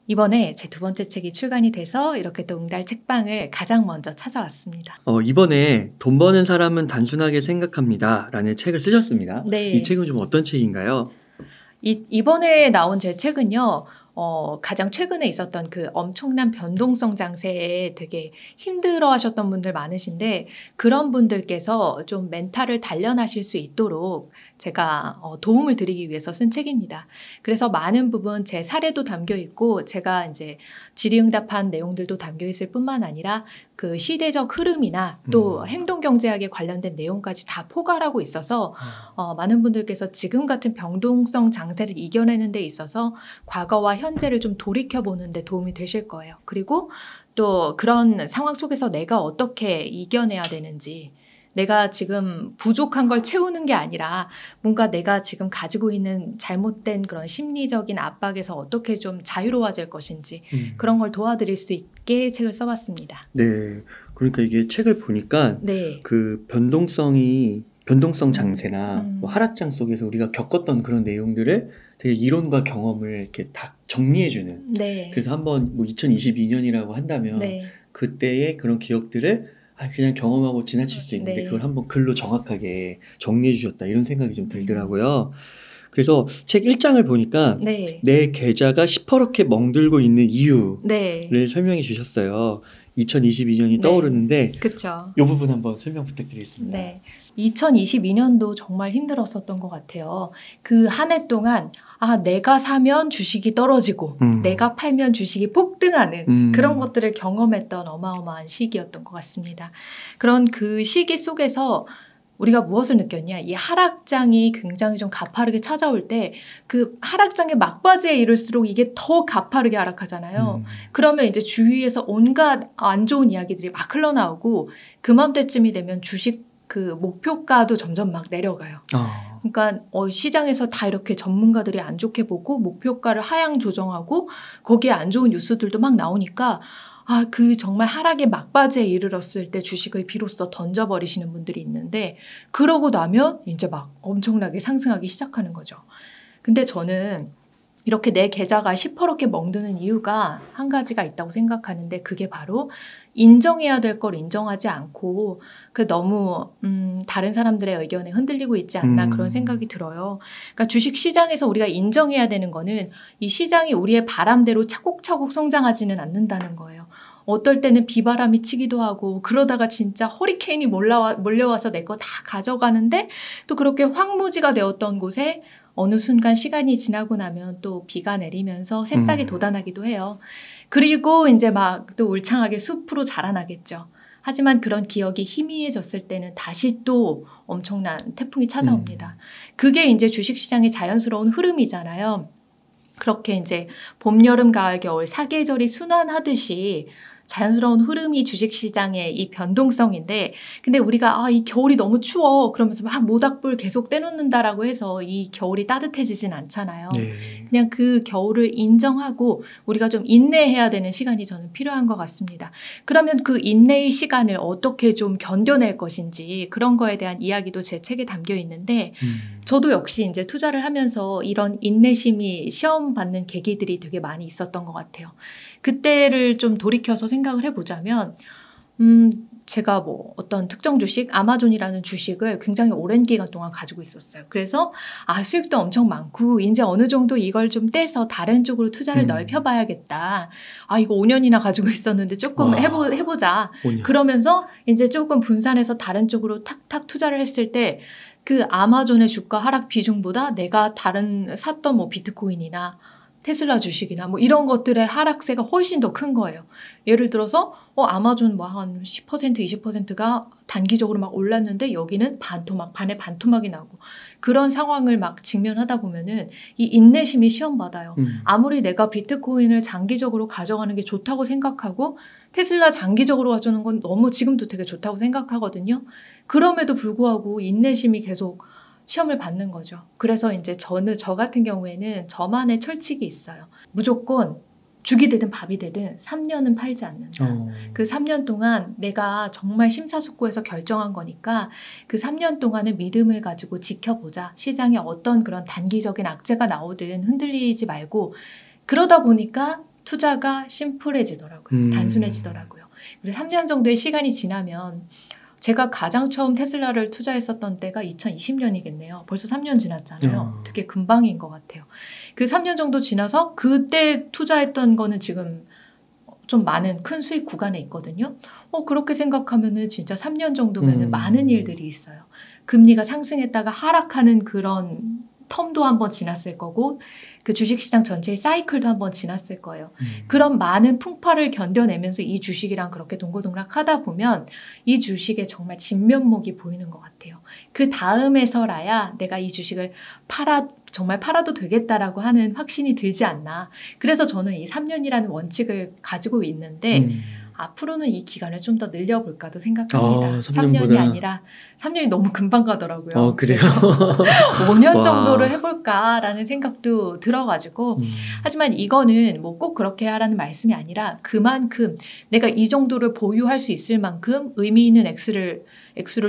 이번에 제 두 번째 책이 출간이 돼서 이렇게 또 응달 책방을 가장 먼저 찾아왔습니다. 이번에 돈 버는 사람은 단순하게 생각합니다 라는 책을 쓰셨습니다. 네. 이 책은 좀 어떤 책인가요? 이번에 나온 제 책은요. 가장 최근에 있었던 그 엄청난 변동성 장세에 되게 힘들어 하셨던 분들 많으신데 그런 분들께서 좀 멘탈을 단련하실 수 있도록 제가 도움을 드리기 위해서 쓴 책입니다. 그래서 많은 부분 제 사례도 담겨 있고 제가 이제 질의응답한 내용들도 담겨 있을 뿐만 아니라 그 시대적 흐름이나 또 행동경제학에 관련된 내용까지 다 포괄하고 있어서 많은 분들께서 지금 같은 변동성 장세를 이겨내는 데 있어서 과거와 현재를 좀 돌이켜보는 데 도움이 되실 거예요. 그리고 또 그런 상황 속에서 내가 어떻게 이겨내야 되는지 내가 지금 부족한 걸 채우는 게 아니라 뭔가 내가 지금 가지고 있는 잘못된 그런 심리적인 압박에서 어떻게 좀 자유로워질 것인지 그런 걸 도와드릴 수 있게 책을 써봤습니다. 네, 그러니까 이게 책을 보니까 네. 그 변동성 장세나 뭐 하락장 속에서 우리가 겪었던 그런 내용들을 되게 이론과 경험을 이렇게 다 정리해주는. 네. 그래서 한번 뭐 2022년이라고 한다면 네. 그때의 그런 기억들을 그냥 경험하고 지나칠 수 있는데 네. 그걸 한번 글로 정확하게 정리해 주셨다 이런 생각이 좀 들더라고요. 그래서 책 1장을 보니까 네. 내 계좌가 시퍼렇게 멍들고 있는 이유를 네. 설명해 주셨어요. 2022년이 네. 떠오르는데 그쵸. 이 부분 한번 설명 부탁드리겠습니다. 네. 2022년도 정말 힘들었었던 것 같아요. 그 한 해 동안 내가 사면 주식이 떨어지고 내가 팔면 주식이 폭등하는 그런 것들을 경험했던 어마어마한 시기였던 것 같습니다. 그런 그 시기 속에서 우리가 무엇을 느꼈냐? 이 하락장이 굉장히 좀 가파르게 찾아올 때 그 하락장의 막바지에 이를수록 이게 더 가파르게 하락하잖아요. 그러면 이제 주위에서 온갖 안 좋은 이야기들이 막 흘러나오고 그맘때쯤이 되면 주식 그 목표가도 점점 막 내려가요. 그러니까 시장에서 다 이렇게 전문가들이 안 좋게 보고 목표가를 하향 조정하고 거기에 안 좋은 뉴스들도 막 나오니까 그 정말 하락의 막바지에 이르렀을 때 주식을 비로소 던져버리시는 분들이 있는데 그러고 나면 이제 막 엄청나게 상승하기 시작하는 거죠. 근데 저는 이렇게 내 계좌가 시퍼렇게 멍드는 이유가 한 가지가 있다고 생각하는데 그게 바로 인정해야 될 걸 인정하지 않고 너무 다른 사람들의 의견에 흔들리고 있지 않나 그런 생각이 들어요. 그러니까 주식시장에서 우리가 인정해야 되는 거는 이 시장이 우리의 바람대로 차곡차곡 성장하지는 않는다는 거예요. 어떨 때는 비바람이 치기도 하고 그러다가 진짜 허리케인이 몰려와서 내 거 다 가져가는데 또 그렇게 황무지가 되었던 곳에 어느 순간 시간이 지나고 나면 또 비가 내리면서 새싹이 돋아나기도 해요. 그리고 이제 막 또 울창하게 숲으로 자라나겠죠. 하지만 그런 기억이 희미해졌을 때는 다시 또 엄청난 태풍이 찾아옵니다. 그게 이제 주식시장의 자연스러운 흐름이잖아요. 그렇게 이제 봄, 여름, 가을, 겨울 사계절이 순환하듯이 자연스러운 흐름이 주식시장의 이 변동성인데 근데 우리가 이 겨울이 너무 추워 그러면서 막 모닥불 계속 떼놓는다라고 해서 이 겨울이 따뜻해지진 않잖아요. 네. 그냥 그 겨울을 인정하고 우리가 좀 인내해야 되는 시간이 저는 필요한 것 같습니다. 그러면 그 인내의 시간을 어떻게 좀 견뎌낼 것인지 그런 거에 대한 이야기도 제 책에 담겨 있는데 저도 역시 이제 투자를 하면서 이런 인내심이 시험 받는 계기들이 되게 많이 있었던 것 같아요. 그때를 좀 돌이켜서 생각을 해보자면 제가 뭐 어떤 특정 주식, 아마존이라는 주식을 굉장히 오랜 기간 동안 가지고 있었어요. 그래서 수익도 엄청 많고 이제 어느 정도 이걸 좀 떼서 다른 쪽으로 투자를 넓혀봐야겠다. 이거 5년이나 가지고 있었는데 조금 해보자. 5년. 그러면서 이제 조금 분산해서 다른 쪽으로 탁탁 투자를 했을 때 그 아마존의 주가 하락 비중보다 내가 다른 샀던 뭐 비트코인이나 테슬라 주식이나 뭐 이런 것들의 하락세가 훨씬 더 큰 거예요. 예를 들어서 아마존 뭐 한 10% 20%가 단기적으로 막 올랐는데 여기는 반에 반토막이 나고 그런 상황을 막 직면하다 보면은 이 인내심이 시험받아요. 아무리 내가 비트코인을 장기적으로 가져가는 게 좋다고 생각하고 테슬라 장기적으로 가져오는 건 너무 지금도 되게 좋다고 생각하거든요. 그럼에도 불구하고 인내심이 계속 시험을 받는 거죠. 그래서 이제 저 같은 경우에는 저만의 철칙이 있어요. 무조건 죽이 되든 밥이 되든 3년은 팔지 않는다. 그 3년 동안 내가 정말 심사숙고해서 결정한 거니까 그 3년 동안은 믿음을 가지고 지켜보자. 시장에 어떤 그런 단기적인 악재가 나오든 흔들리지 말고 그러다 보니까 투자가 심플해지더라고요. 단순해지더라고요. 그래서 3년 정도의 시간이 지나면 제가 가장 처음 테슬라를 투자했었던 때가 2020년이겠네요. 벌써 3년 지났잖아요. 되게 금방인 것 같아요. 그 3년 정도 지나서 그때 투자했던 거는 지금 좀 많은 큰 수익 구간에 있거든요. 그렇게 생각하면은 진짜 3년 정도면은 많은 일들이 있어요. 금리가 상승했다가 하락하는 그런 텀도 한번 지났을 거고 그 주식시장 전체의 사이클도 한번 지났을 거예요. 그런 많은 풍파를 견뎌내면서 이 주식이랑 그렇게 동고동락 하다 보면 이 주식의 정말 진면목이 보이는 것 같아요. 그 다음에서라야 내가 이 주식을 정말 팔아도 되겠다라고 하는 확신이 들지 않나. 그래서 저는 이 3년이라는 원칙을 가지고 있는데 앞으로는 이 기간을 좀 더 늘려볼까도 생각합니다. 3년이 아니라 3년이 너무 금방 가더라고요. 그래요? 5년 정도를 해볼까라는 생각도 들어가지고 하지만 이거는 뭐 꼭 그렇게 하라는 말씀이 아니라 그만큼 내가 이 정도를 보유할 수 있을 만큼 의미 있는 액수를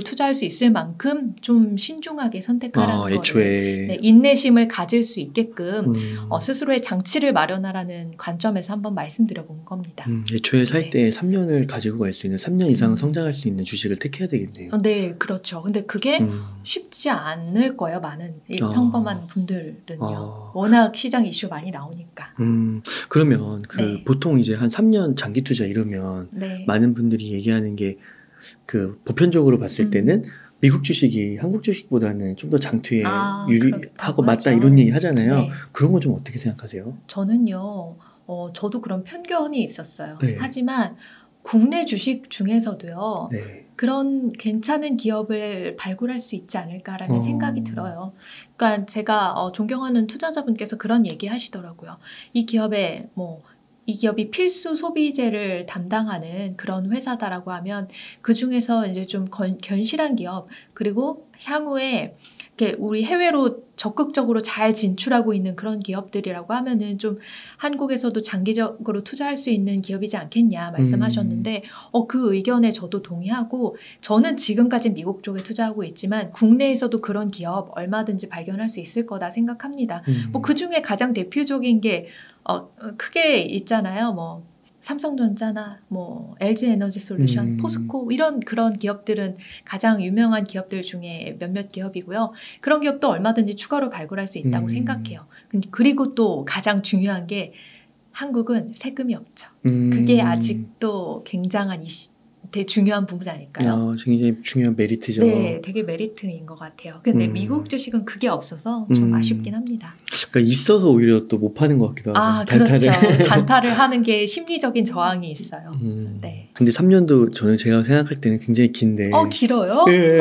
투자할 수 있을 만큼 좀 신중하게 선택하라는 거예요. 네, 인내심을 가질 수 있게끔 스스로의 장치를 마련하라는 관점에서 한번 말씀드려본 겁니다. 애초에 살 때 3년을 가지고 갈 수 있는 3년 이상 성장할 수 있는 주식을 택해야 되겠네요. 네, 그렇죠. 근데 그게 쉽지 않을 거예요. 많은 평범한 분들은요. 워낙 시장 이슈 많이 나오니까. 그러면 보통 이제 한 3년 장기 투자 이러면 많은 분들이 얘기하는 게 보편적으로 봤을 때는 미국 주식이 한국 주식보다는 좀 더 장투에 유리하고 맞다 이런 얘기 하잖아요. 네. 그런 건 좀 어떻게 생각하세요? 저는요. 저도 그런 편견이 있었어요. 하지만 국내 주식 중에서도요. 그런 괜찮은 기업을 발굴할 수 있지 않을까라는 생각이 들어요. 그러니까 제가 존경하는 투자자분께서 그런 얘기 하시더라고요. 이 기업이 필수 소비재를 담당하는 그런 회사다라고 하면 그 중에서 이제 좀 견실한 기업 그리고 향후에 이렇게 우리 해외로 적극적으로 잘 진출하고 있는 그런 기업들이라고 하면은 좀 한국에서도 장기적으로 투자할 수 있는 기업이지 않겠냐 말씀하셨는데 그 의견에 저도 동의하고 저는 지금까지 미국 쪽에 투자하고 있지만 국내에서도 그런 기업 얼마든지 발견할 수 있을 거다 생각합니다. 그 중에 가장 대표적인 게 크게 있잖아요. 삼성전자나 LG에너지솔루션, 포스코 그런 기업들은 가장 유명한 기업들 중에 몇몇 기업이고요. 그런 기업도 얼마든지 추가로 발굴할 수 있다고 생각해요. 그리고 또 가장 중요한 게 한국은 세금이 없죠. 그게 아직도 굉장한 되게 중요한 부분 아닐까요? 굉장히 중요한 메리트죠. 네, 되게 메리트인 것 같아요. 근데 미국 주식은 그게 없어서 좀 아쉽긴 합니다. 그러니까 있어서 오히려 또 못 파는 것 같기도 하고. 그렇죠. 단타를 하는 게 심리적인 저항이 있어요. 네. 근데 3년도 제가 생각할 때는 굉장히 긴데. 길어요? 네,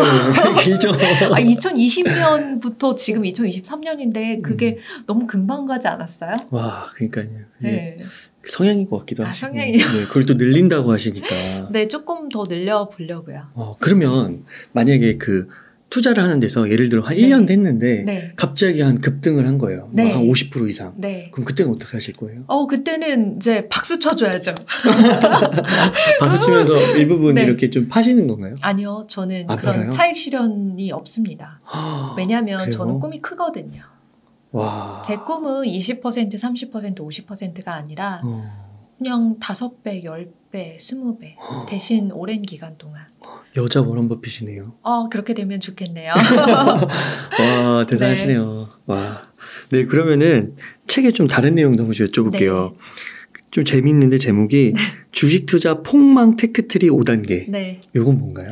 길죠. 2020년부터 지금 2023년인데 그게 너무 금방 가지 않았어요? 와, 그러니까요. 네. 성향인 것 같기도 하시고. 성향이요? 네, 그걸 또 늘린다고 하시니까. 네, 조금 더 늘려보려고요. 그러면 만약에 투자를 하는 데서 예를 들어 한 1년 됐는데 갑자기 급등을 한 거예요. 한 50% 이상. 그럼 그때는 어떻게 하실 거예요? 그때는 이제 박수 쳐줘야죠. 박수 치면서 일부분 이렇게 좀 파시는 건가요? 아니요. 저는 그런 팔아요? 차익 실현이 없습니다. 왜냐하면 그래요? 저는 꿈이 크거든요. 와. 제 꿈은 20%, 30%, 50%가 아니라 그냥 5배, 10배, 20배 대신 오랜 기간 동안. 여자 워런 버핏이네요. 그렇게 되면 좋겠네요. 와, 대단하시네요. 와. 네, 그러면은 책에 좀 다른 내용도 한번 여쭤볼게요. 좀 재미있는데 제목이 주식 투자 폭망 테크트리 5단계. 이건 뭔가요?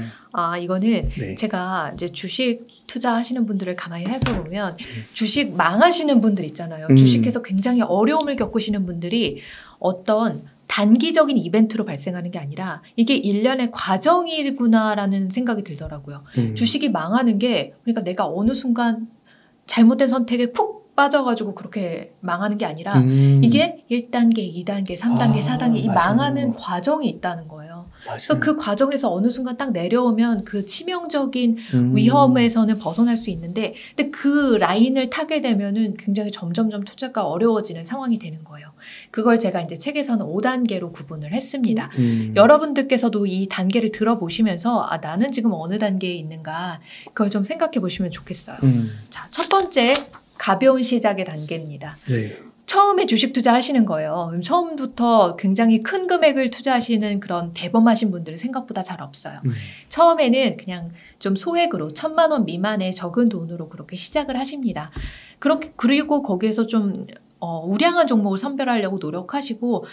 이거는 제가 이제 주식 투자하시는 분들을 가만히 살펴보면 주식 망하시는 분들 있잖아요. 주식해서 굉장히 어려움을 겪으시는 분들이 어떤 단기적인 이벤트로 발생하는 게 아니라 이게 일련의 과정이구나라는 생각이 들더라고요. 주식이 망하는 게 그러니까 내가 어느 순간 잘못된 선택에 푹 빠져가지고 그렇게 망하는 게 아니라 이게 1단계, 2단계, 3단계, 4단계 이 망하는 과정이 있다는 거예요. 그래서 그 과정에서 어느 순간 딱 내려오면 그 치명적인 위험에서는 벗어날 수 있는데 근데 그 라인을 타게 되면은 굉장히 점점점 투자가 어려워지는 상황이 되는 거예요. 그걸 제가 이제 책에서는 5단계로 구분을 했습니다. 여러분들께서도 이 단계를 들어보시면서 나는 지금 어느 단계에 있는가 그걸 좀 생각해 보시면 좋겠어요. 자, 첫 번째 가벼운 시작의 단계입니다. 처음에 주식 투자하시는 거예요. 그럼 처음부터 굉장히 큰 금액을 투자하시는 그런 대범하신 분들은 생각보다 잘 없어요. 처음에는 그냥 좀 소액으로 1,000만 원 미만의 적은 돈으로 그렇게 시작을 하십니다. 그리고 거기에서 좀 우량한 종목을 선별하려고 노력하시고,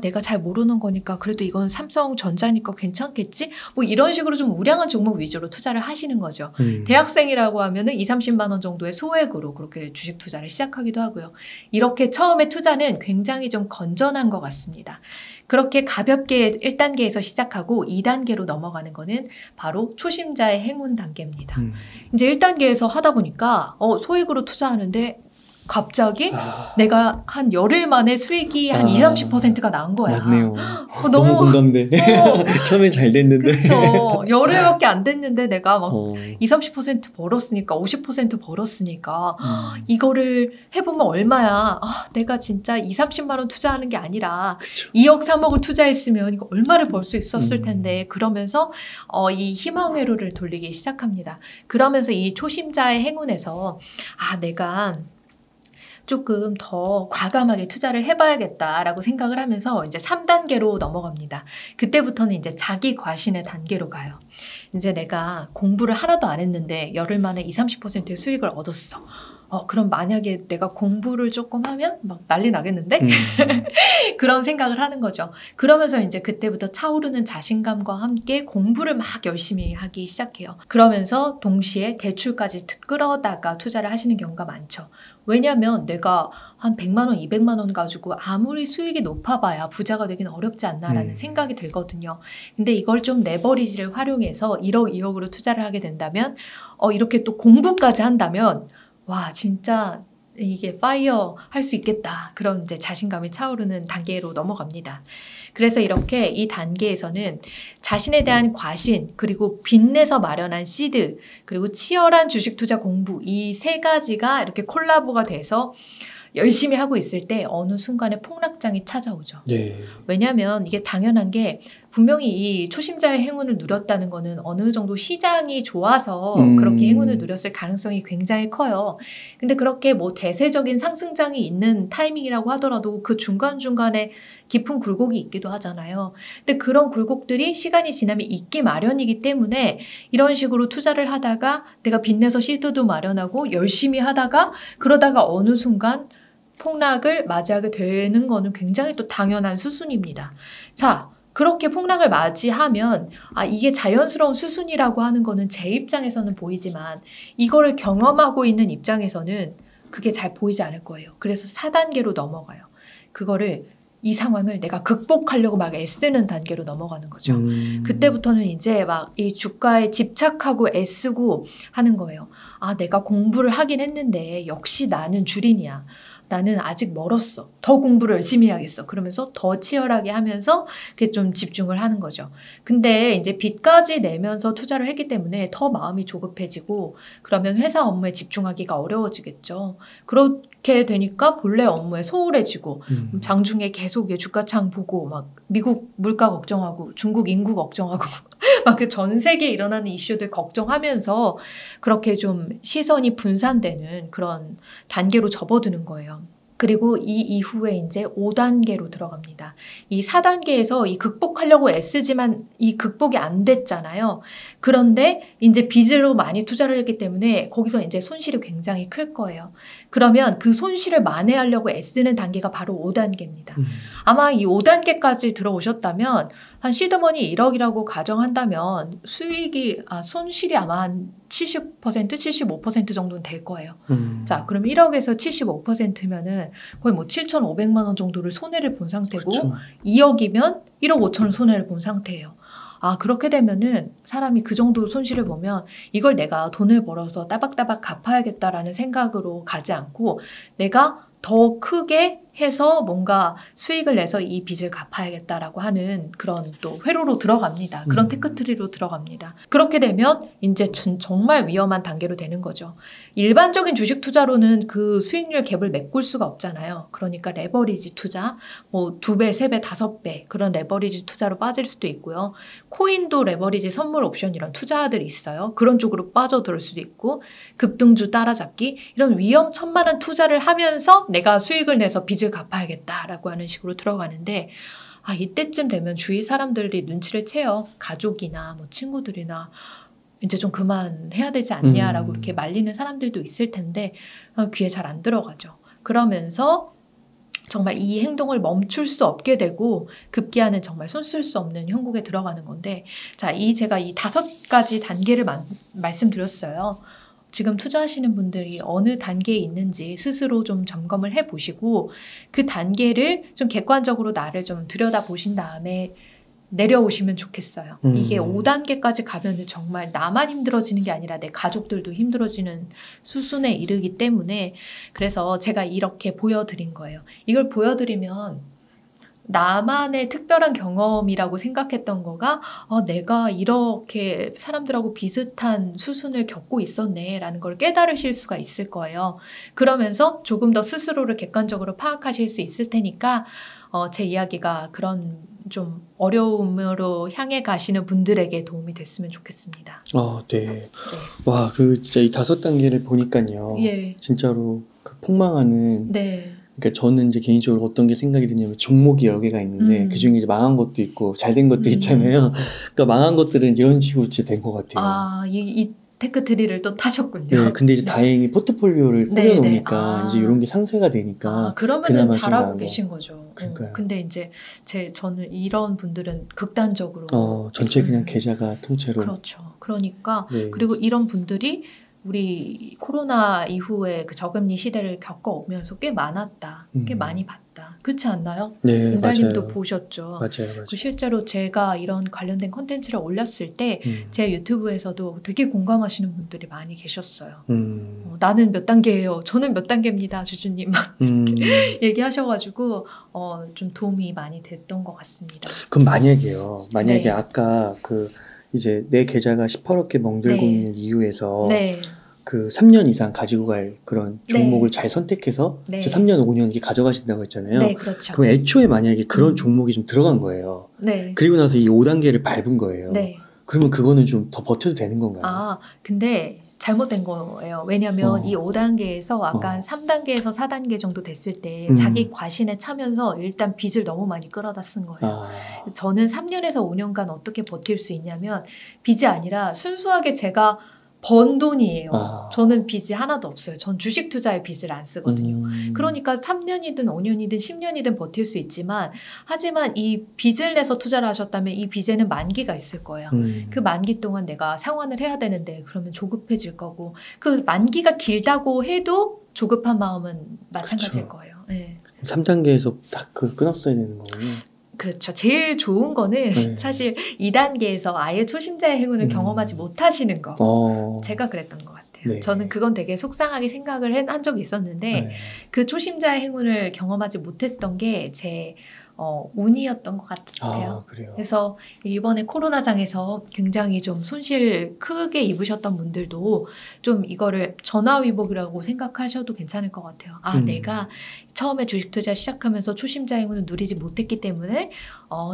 내가 잘 모르는 거니까 그래도 이건 삼성전자니까 괜찮겠지? 뭐 이런 식으로 좀 우량한 종목 위주로 투자를 하시는 거죠. 대학생이라고 하면은 20-30만 원 정도의 소액으로 그렇게 주식 투자를 시작하기도 하고요. 이렇게 처음에 투자는 굉장히 좀 건전한 것 같습니다. 그렇게 가볍게 1단계에서 시작하고 2단계로 넘어가는 거는 바로 초심자의 행운 단계입니다. 이제 1단계에서 하다 보니까 소액으로 투자하는데 갑자기 내가 한 열흘 만에 수익이 한 20-30%가 나온 거야. 맞네요. 너무 공감돼. 처음엔 잘 됐는데. 그렇죠. 열흘밖에 안 됐는데 내가 막 20-30% 벌었으니까 50% 벌었으니까 이거를 해보면 얼마야. 내가 진짜 20-30만 원 투자하는 게 아니라 그쵸. 2억 3억을 투자했으면 이거 얼마를 벌 수 있었을 텐데 그러면서 이 희망회로를 돌리기 시작합니다. 그러면서 이 초심자의 행운에서 내가 조금 더 과감하게 투자를 해봐야겠다라고 생각을 하면서 이제 3단계로 넘어갑니다. 그때부터는 이제 자기 과신의 단계로 가요. 이제 내가 공부를 하나도 안 했는데 열흘 만에 20-30%의 수익을 얻었어. 그럼 만약에 내가 공부를 조금 하면 막 난리 나겠는데? 그런 생각을 하는 거죠. 그러면서 이제 그때부터 차오르는 자신감과 함께 공부를 막 열심히 하기 시작해요. 그러면서 동시에 대출까지 끌어다가 투자를 하시는 경우가 많죠. 왜냐하면 내가 한 100만 원, 200만 원 가지고 아무리 수익이 높아봐야 부자가 되기는 어렵지 않나라는 생각이 들거든요. 근데 이걸 좀 레버리지를 활용해서 1억, 2억으로 투자를 하게 된다면 이렇게 또 공부까지 한다면 와 진짜 이게 파이어 할 수 있겠다. 그런 이제 자신감이 차오르는 단계로 넘어갑니다. 그래서 이렇게 이 단계에서는 자신에 대한 과신, 그리고 빚내서 마련한 시드, 그리고 치열한 주식 투자 공부 이 세 가지가 이렇게 콜라보가 돼서 열심히 하고 있을 때 어느 순간에 폭락장이 찾아오죠. 네. 왜냐하면 이게 당연한 게 분명히 이 초심자의 행운을 누렸다는 거는 어느 정도 시장이 좋아서 그렇게 행운을 누렸을 가능성이 굉장히 커요. 근데 그렇게 뭐 대세적인 상승장이 있는 타이밍이라고 하더라도 그 중간중간에 깊은 굴곡이 있기도 하잖아요. 근데 그런 굴곡들이 시간이 지나면 있기 마련이기 때문에 이런 식으로 투자를 하다가 내가 빚내서 시드도 마련하고 열심히 하다가 그러다가 어느 순간 폭락을 맞이하게 되는 거는 굉장히 또 당연한 수순입니다. 자, 그렇게 폭락을 맞이하면 이게 자연스러운 수순이라고 하는 거는 제 입장에서는 보이지만 이거를 경험하고 있는 입장에서는 그게 잘 보이지 않을 거예요. 그래서 4단계로 넘어가요. 이 상황을 내가 극복하려고 막 애쓰는 단계로 넘어가는 거죠. 그때부터는 이제 막 이 주가에 집착하고 애쓰고 하는 거예요. 내가 공부를 하긴 했는데 역시 나는 주린이야. 나는 아직 멀었어. 더 공부를 열심히 해야겠어. 그러면서 더 치열하게 하면서 그게 좀 집중을 하는 거죠. 근데 이제 빚까지 내면서 투자를 했기 때문에 더 마음이 조급해지고 그러면 회사 업무에 집중하기가 어려워지겠죠. 그렇게 되니까 본래 업무에 소홀해지고 장중에 계속 주가창 보고 막 미국 물가 걱정하고 중국 인구 걱정하고 막 그 전 세계에 일어나는 이슈들 걱정하면서 그렇게 좀 시선이 분산되는 그런 단계로 접어드는 거예요. 그리고 이 이후에 이제 5단계로 들어갑니다. 이 4단계에서 이 극복하려고 애쓰지만 이 극복이 안 됐잖아요. 그런데 이제 빚으로 많이 투자를 했기 때문에 거기서 이제 손실이 굉장히 클 거예요. 그러면 그 손실을 만회하려고 애쓰는 단계가 바로 5단계입니다. 아마 이 5단계까지 들어오셨다면 한 시드머니 1억이라고 가정한다면 손실이 아마 한 70%, 75% 정도는 될 거예요. 자, 그럼 1억에서 75%면은 거의 뭐 7,500만 원 정도를 손해를 본 상태고 그렇죠. 2억이면 1억 5천을 손해를 본 상태예요. 그렇게 되면은 사람이 그 정도 손실을 보면 이걸 내가 돈을 벌어서 따박따박 갚아야겠다라는 생각으로 가지 않고 내가 더 크게 해서 뭔가 수익을 내서 이 빚을 갚아야겠다라고 하는 그런 또 회로로 들어갑니다. 그런 테크트리로 들어갑니다. 그렇게 되면 이제 정말 위험한 단계로 되는 거죠. 일반적인 주식 투자로는 그 수익률 갭을 메꿀 수가 없잖아요. 그러니까 레버리지 투자, 뭐 2배, 3배, 5배 그런 레버리지 투자로 빠질 수도 있고요. 코인도 레버리지 선물 옵션 이런 투자들이 있어요. 그런 쪽으로 빠져들 수도 있고 급등주 따라잡기 이런 위험천만한 투자를 하면서 내가 수익을 내서 빚을 빚을 갚아야겠다라고 하는 식으로 들어가는데 이때쯤 되면 주위 사람들이 눈치를 채요. 가족이나 뭐 친구들이나 이제 좀 그만해야 되지 않냐라고 이렇게 말리는 사람들도 있을 텐데 귀에 잘 안 들어가죠. 그러면서 정말 이 행동을 멈출 수 없게 되고 급기야는 정말 손 쓸 수 없는 형국에 들어가는 건데 자, 제가 이 5가지 단계를 말씀드렸어요. 지금 투자하시는 분들이 어느 단계에 있는지 스스로 좀 점검을 해보시고 그 단계를 좀 객관적으로 나를 좀 들여다보신 다음에 내려오시면 좋겠어요. 이게 5단계까지 가면 정말 나만 힘들어지는 게 아니라 내 가족들도 힘들어지는 수순에 이르기 때문에 그래서 제가 이렇게 보여드린 거예요. 이걸 보여드리면 나만의 특별한 경험이라고 생각했던 거가 내가 이렇게 사람들하고 비슷한 수순을 겪고 있었네 라는 걸 깨달으실 수가 있을 거예요. 그러면서 조금 더 스스로를 객관적으로 파악하실 수 있을 테니까 제 이야기가 그런 좀 어려움으로 향해 가시는 분들에게 도움이 됐으면 좋겠습니다. 네. 네. 와, 진짜 이 5단계를 보니까요. 예. 진짜로 폭망하는. 네. 그러니까 저는 이제 개인적으로 어떤 게 생각이 드냐면 종목이 여러 개가 있는데 그 중에 이제 망한 것도 있고 잘된 것도 있잖아요. 그러니까 망한 것들은 이런 식으로 된 것 같아요. 이 테크트리를 또 타셨군요. 네, 근데 이제 다행히 포트폴리오를 꾸려놓으니까 이제 이런 게 상쇄가 되니까 그러면은 잘하고 계신 거죠. 그러니까요. 근데 이제 저는 이런 분들은 극단적으로 전체 그냥 계좌가 통째로. 그렇죠. 그러니까 그리고 이런 분들이 우리 코로나 이후에 그 저금리 시대를 겪어오면서 꽤 많았다. 꽤 많이 봤다. 그렇지 않나요? 네, 은달님도 맞아요. 보셨죠. 맞아요. 실제로 제가 이런 관련된 콘텐츠를 올렸을 때 제 유튜브에서도 되게 공감하시는 분들이 많이 계셨어요. 나는 몇 단계예요. 저는 몇 단계입니다. 주주님. 얘기하셔가지고 좀 도움이 많이 됐던 것 같습니다. 그럼 만약에 아까 이제 내 계좌가 18억개 멍들고 있는 이유에서 그 3년 이상 가지고 갈 그런 종목을 잘 선택해서 3년, 5년 이렇게 가져가신다고 했잖아요. 네, 그렇죠. 그럼 애초에 만약에 그런 종목이 좀 들어간 거예요. 그리고 나서 이 5단계를 밟은 거예요. 그러면 그거는 좀 더 버텨도 되는 건가요? 근데 잘못된 거예요. 왜냐하면 이 5단계에서 아까 한 3단계에서 4단계 정도 됐을 때 자기 과신에 차면서 일단 빚을 너무 많이 끌어다 쓴 거예요. 저는 3년에서 5년간 어떻게 버틸 수 있냐면 빚이 아니라 순수하게 제가 번 돈이에요. 저는 빚이 하나도 없어요. 전 주식 투자에 빚을 안 쓰거든요. 그러니까 3년이든 5년이든 10년이든 버틸 수 있지만 하지만 이 빚을 내서 투자를 하셨다면 이 빚에는 만기가 있을 거예요. 그 만기 동안 내가 상환을 해야 되는데 그러면 조급해질 거고 그 만기가 길다고 해도 조급한 마음은 마찬가지일 거예요. 네. 3단계에서 다 끊었어야 되는 거군요. 그렇죠. 제일 좋은 거는 사실 2단계에서 아예 초심자의 행운을 경험하지 못하시는 거. 제가 그랬던 것 같아요. 저는 그건 되게 속상하게 생각을 한 적이 있었는데 그 초심자의 행운을 경험하지 못했던 게 제 운이었던 것 같아요. 그래요. 그래서 이번에 코로나장에서 굉장히 좀 손실 크게 입으셨던 분들도 좀 이거를 전화위복이라고 생각하셔도 괜찮을 것 같아요. 내가 처음에 주식 투자 시작하면서 초심자 행운을 누리지 못했기 때문에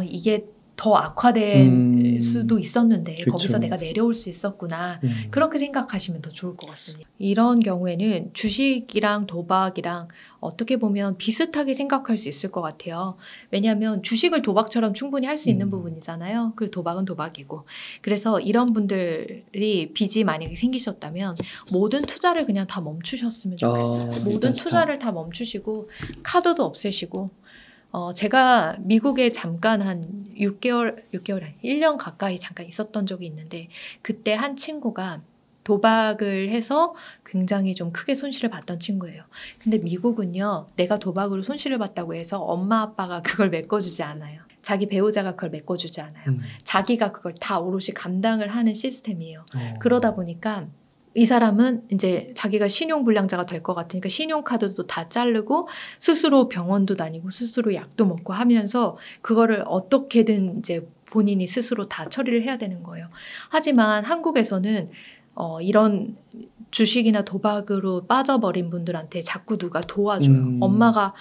이게 더 악화될 수도 있었는데 그쵸. 거기서 내가 내려올 수 있었구나. 그렇게 생각하시면 더 좋을 것 같습니다. 이런 경우에는 주식이랑 도박이랑 어떻게 보면 비슷하게 생각할 수 있을 것 같아요. 왜냐하면 주식을 도박처럼 충분히 할 수 있는 부분이잖아요. 그리고 도박은 도박이고. 그래서 이런 분들이 빚이 만약에 생기셨다면 모든 투자를 그냥 다 멈추셨으면 좋겠어요. 모든 투자를 다 멈추시고 카드도 없애시고 제가 미국에 잠깐 한 6개월, 1년 가까이 잠깐 있었던 적이 있는데 그때 한 친구가 도박을 해서 굉장히 좀 크게 손실을 봤던 친구예요. 근데 미국은요, 내가 도박으로 손실을 봤다고 해서 엄마 아빠가 그걸 메꿔주지 않아요. 자기 배우자가 그걸 메꿔주지 않아요. 자기가 그걸 다 오롯이 감당을 하는 시스템이에요. 그러다 보니까 이 사람은 이제 자기가 신용불량자가 될 것 같으니까 신용카드도 다 자르고 스스로 병원도 다니고 스스로 약도 먹고 하면서 그거를 어떻게든 이제 본인이 스스로 다 처리를 해야 되는 거예요. 하지만 한국에서는 이런 주식이나 도박으로 빠져버린 분들한테 자꾸 누가 도와줘요. 엄마가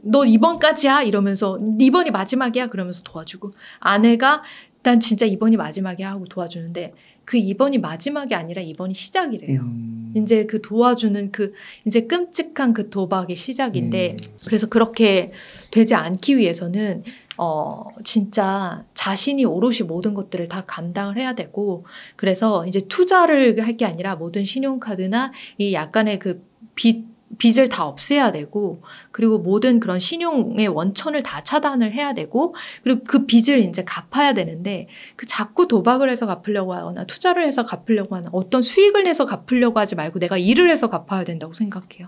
너 이번까지야 이러면서 이번이 마지막이야 그러면서 도와주고 아내가 난 진짜 이번이 마지막이야 하고 도와주는데 그 이번이 마지막이 아니라 이번이 시작이래요. 이제 그 도와주는 그 이제 끔찍한 그 도박의 시작인데 그래서 그렇게 되지 않기 위해서는 진짜 자신이 오롯이 모든 것들을 다 감당을 해야 되고 그래서 이제 투자를 할 게 아니라 모든 신용카드나 이 약간의 그 빚을 다 없애야 되고 그리고 모든 그런 신용의 원천을 다 차단을 해야 되고 그리고 그 빚을 이제 갚아야 되는데 그 자꾸 도박을 해서 갚으려고 하거나 투자를 해서 갚으려고 하는 어떤 수익을 내서 갚으려고 하지 말고 내가 일을 해서 갚아야 된다고 생각해요.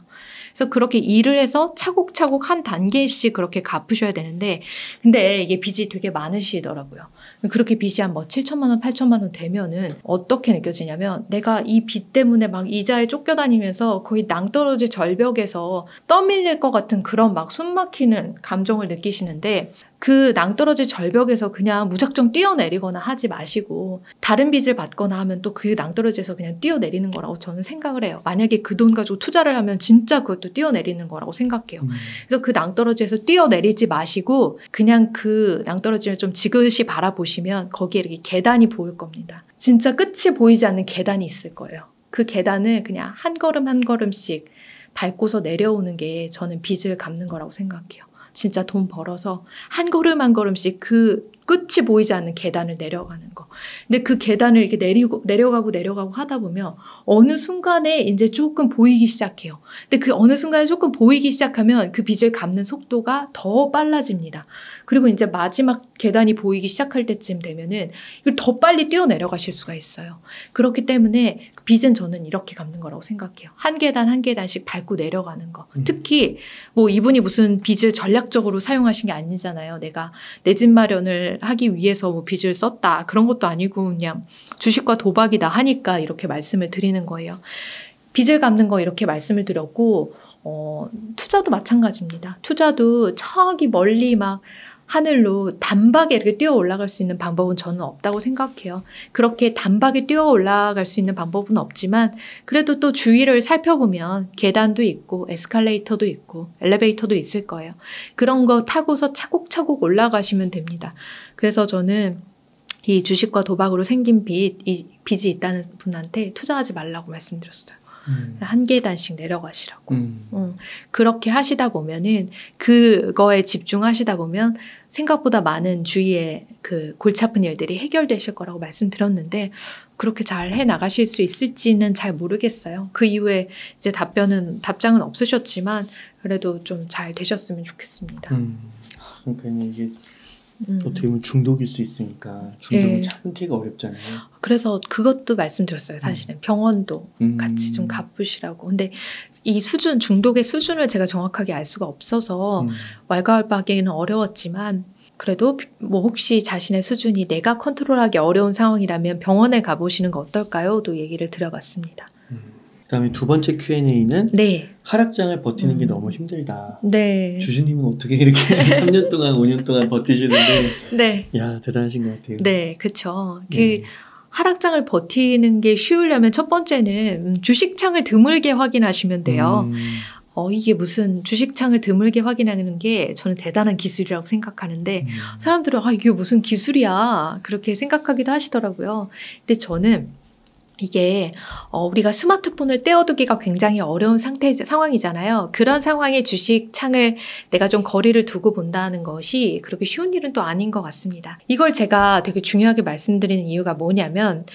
그래서 그렇게 일을 해서 차곡차곡 한 단계씩 그렇게 갚으셔야 되는데 근데 이게 빚이 되게 많으시더라고요. 그렇게 빚이 한 뭐 7천만 원, 8천만 원 되면은 어떻게 느껴지냐면 내가 이 빚 때문에 막 이자에 쫓겨다니면서 거의 낭떠러지 절벽에서 떠밀릴 것 같은 그런 막 숨막히는 감정을 느끼시는데 그 낭떠러지 절벽에서 그냥 무작정 뛰어내리거나 하지 마시고 다른 빚을 받거나 하면 또 그 낭떠러지에서 그냥 뛰어내리는 거라고 저는 생각을 해요. 만약에 그 돈 가지고 투자를 하면 진짜 그것도 뛰어내리는 거라고 생각해요. 그래서 그 낭떠러지에서 뛰어내리지 마시고 그냥 그 낭떠러지를 좀 지그시 바라보시면 거기에 이렇게 계단이 보일 겁니다. 진짜 끝이 보이지 않는 계단이 있을 거예요. 그 계단을 그냥 한 걸음 한 걸음씩 밟고서 내려오는 게 저는 빚을 갚는 거라고 생각해요. 진짜 돈 벌어서 한 걸음 한 걸음씩 그 끝이 보이지 않는 계단을 내려가는 거. 근데 그 계단을 이렇게 내려가고 하다 보면 어느 순간에 이제 조금 보이기 시작해요. 근데 그 어느 순간에 조금 보이기 시작하면 그 빚을 갚는 속도가 더 빨라집니다. 그리고 이제 마지막 계단이 보이기 시작할 때쯤 되면은 이걸 더 빨리 뛰어내려가실 수가 있어요. 그렇기 때문에 빚은 저는 이렇게 갚는 거라고 생각해요. 한 계단 한 계단씩 밟고 내려가는 거. 특히 뭐 이분이 무슨 빚을 전략적으로 사용하신 게 아니잖아요. 내가 내 집 마련을 하기 위해서 뭐 빚을 썼다. 그런 것도 아니고 그냥 주식과 도박이다 하니까 이렇게 말씀을 드리는 거예요. 빚을 갚는 거 이렇게 말씀을 드렸고 투자도 마찬가지입니다. 투자도 저기 멀리 막 하늘로 단박에 이렇게 뛰어 올라갈 수 있는 방법은 저는 없다고 생각해요. 그렇게 단박에 뛰어 올라갈 수 있는 방법은 없지만 그래도 또 주위를 살펴보면 계단도 있고 에스컬레이터도 있고 엘리베이터도 있을 거예요. 그런 거 타고서 차곡차곡 올라가시면 됩니다. 그래서 저는 이 주식과 도박으로 생긴 이 빚이 있다는 분한테 투자하지 말라고 말씀드렸어요. 한 계단씩 내려가시라고. 그렇게 하시다 보면은 그거에 집중하시다 보면 생각보다 많은 주위에 그 골치 아픈 일들이 해결되실 거라고 말씀드렸는데 그렇게 잘 해 나가실 수 있을지는 잘 모르겠어요. 그 이후에 이제 답장은 없으셨지만 그래도 좀 잘 되셨으면 좋겠습니다. 그러니까 이게 어떻게 보면 중독일 수 있으니까 중독을 참기가 어렵잖아요. 그래서 그것도 말씀드렸어요. 사실은 병원도 같이 좀 갚으시라고. 근데 이 중독의 수준을 제가 정확하게 알 수가 없어서 왈가왈부하기는 어려웠지만 그래도 뭐 혹시 자신의 수준이 내가 컨트롤하기 어려운 상황이라면 병원에 가보시는 거 어떨까요? 또 얘기를 드려봤습니다. 그다음에 두 번째 Q&A는 하락장을 버티는 게 너무 힘들다. 주주님은 어떻게 이렇게 3년 동안 5년 동안 버티시는데 야 대단하신 것 같아요. 네, 그렇죠. 그 하락장을 버티는 게 쉬우려면 첫 번째는 주식창을 드물게 확인하시면 돼요. 이게 무슨 주식창을 드물게 확인하는 게 저는 대단한 기술이라고 생각하는데 사람들은 이게 무슨 기술이야 그렇게 생각하기도 하시더라고요. 근데 저는 이게 우리가 스마트폰을 떼어두기가 굉장히 어려운 상황이잖아요. 그런 상황에 주식창을 내가 좀 거리를 두고 본다는 것이 그렇게 쉬운 일은 또 아닌 것 같습니다. 이걸 제가 되게 중요하게 말씀드리는 이유가 뭐냐면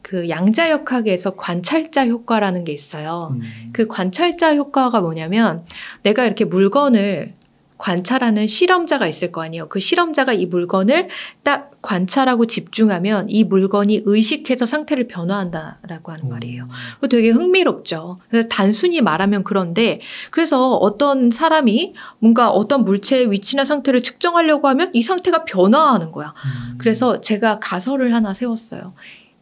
그 양자역학에서 관찰자 효과라는 게 있어요. 그 관찰자 효과가 뭐냐면 내가 이렇게 물건을 관찰하는 실험자가 있을 거 아니에요. 그 실험자가 이 물건을 딱 관찰하고 집중하면 이 물건이 의식해서 상태를 변화한다라고 하는 말이에요. 되게 흥미롭죠. 그래서 단순히 말하면 그런데 그래서 어떤 사람이 뭔가 어떤 물체의 위치나 상태를 측정하려고 하면 이 상태가 변화하는 거야. 그래서 제가 가설을 하나 세웠어요.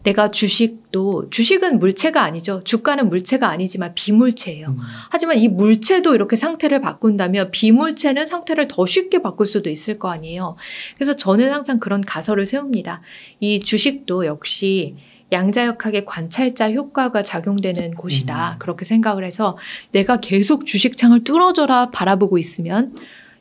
내가 주식은 물체가 아니죠. 주가는 물체가 아니지만 비물체예요. 하지만 이 물체도 이렇게 상태를 바꾼다면 비물체는 상태를 더 쉽게 바꿀 수도 있을 거 아니에요. 그래서 저는 항상 그런 가설을 세웁니다. 이 주식도 역시 양자역학의 관찰자 효과가 작용되는 곳이다. 그렇게 생각을 해서 내가 계속 주식창을 뚫어져라 바라보고 있으면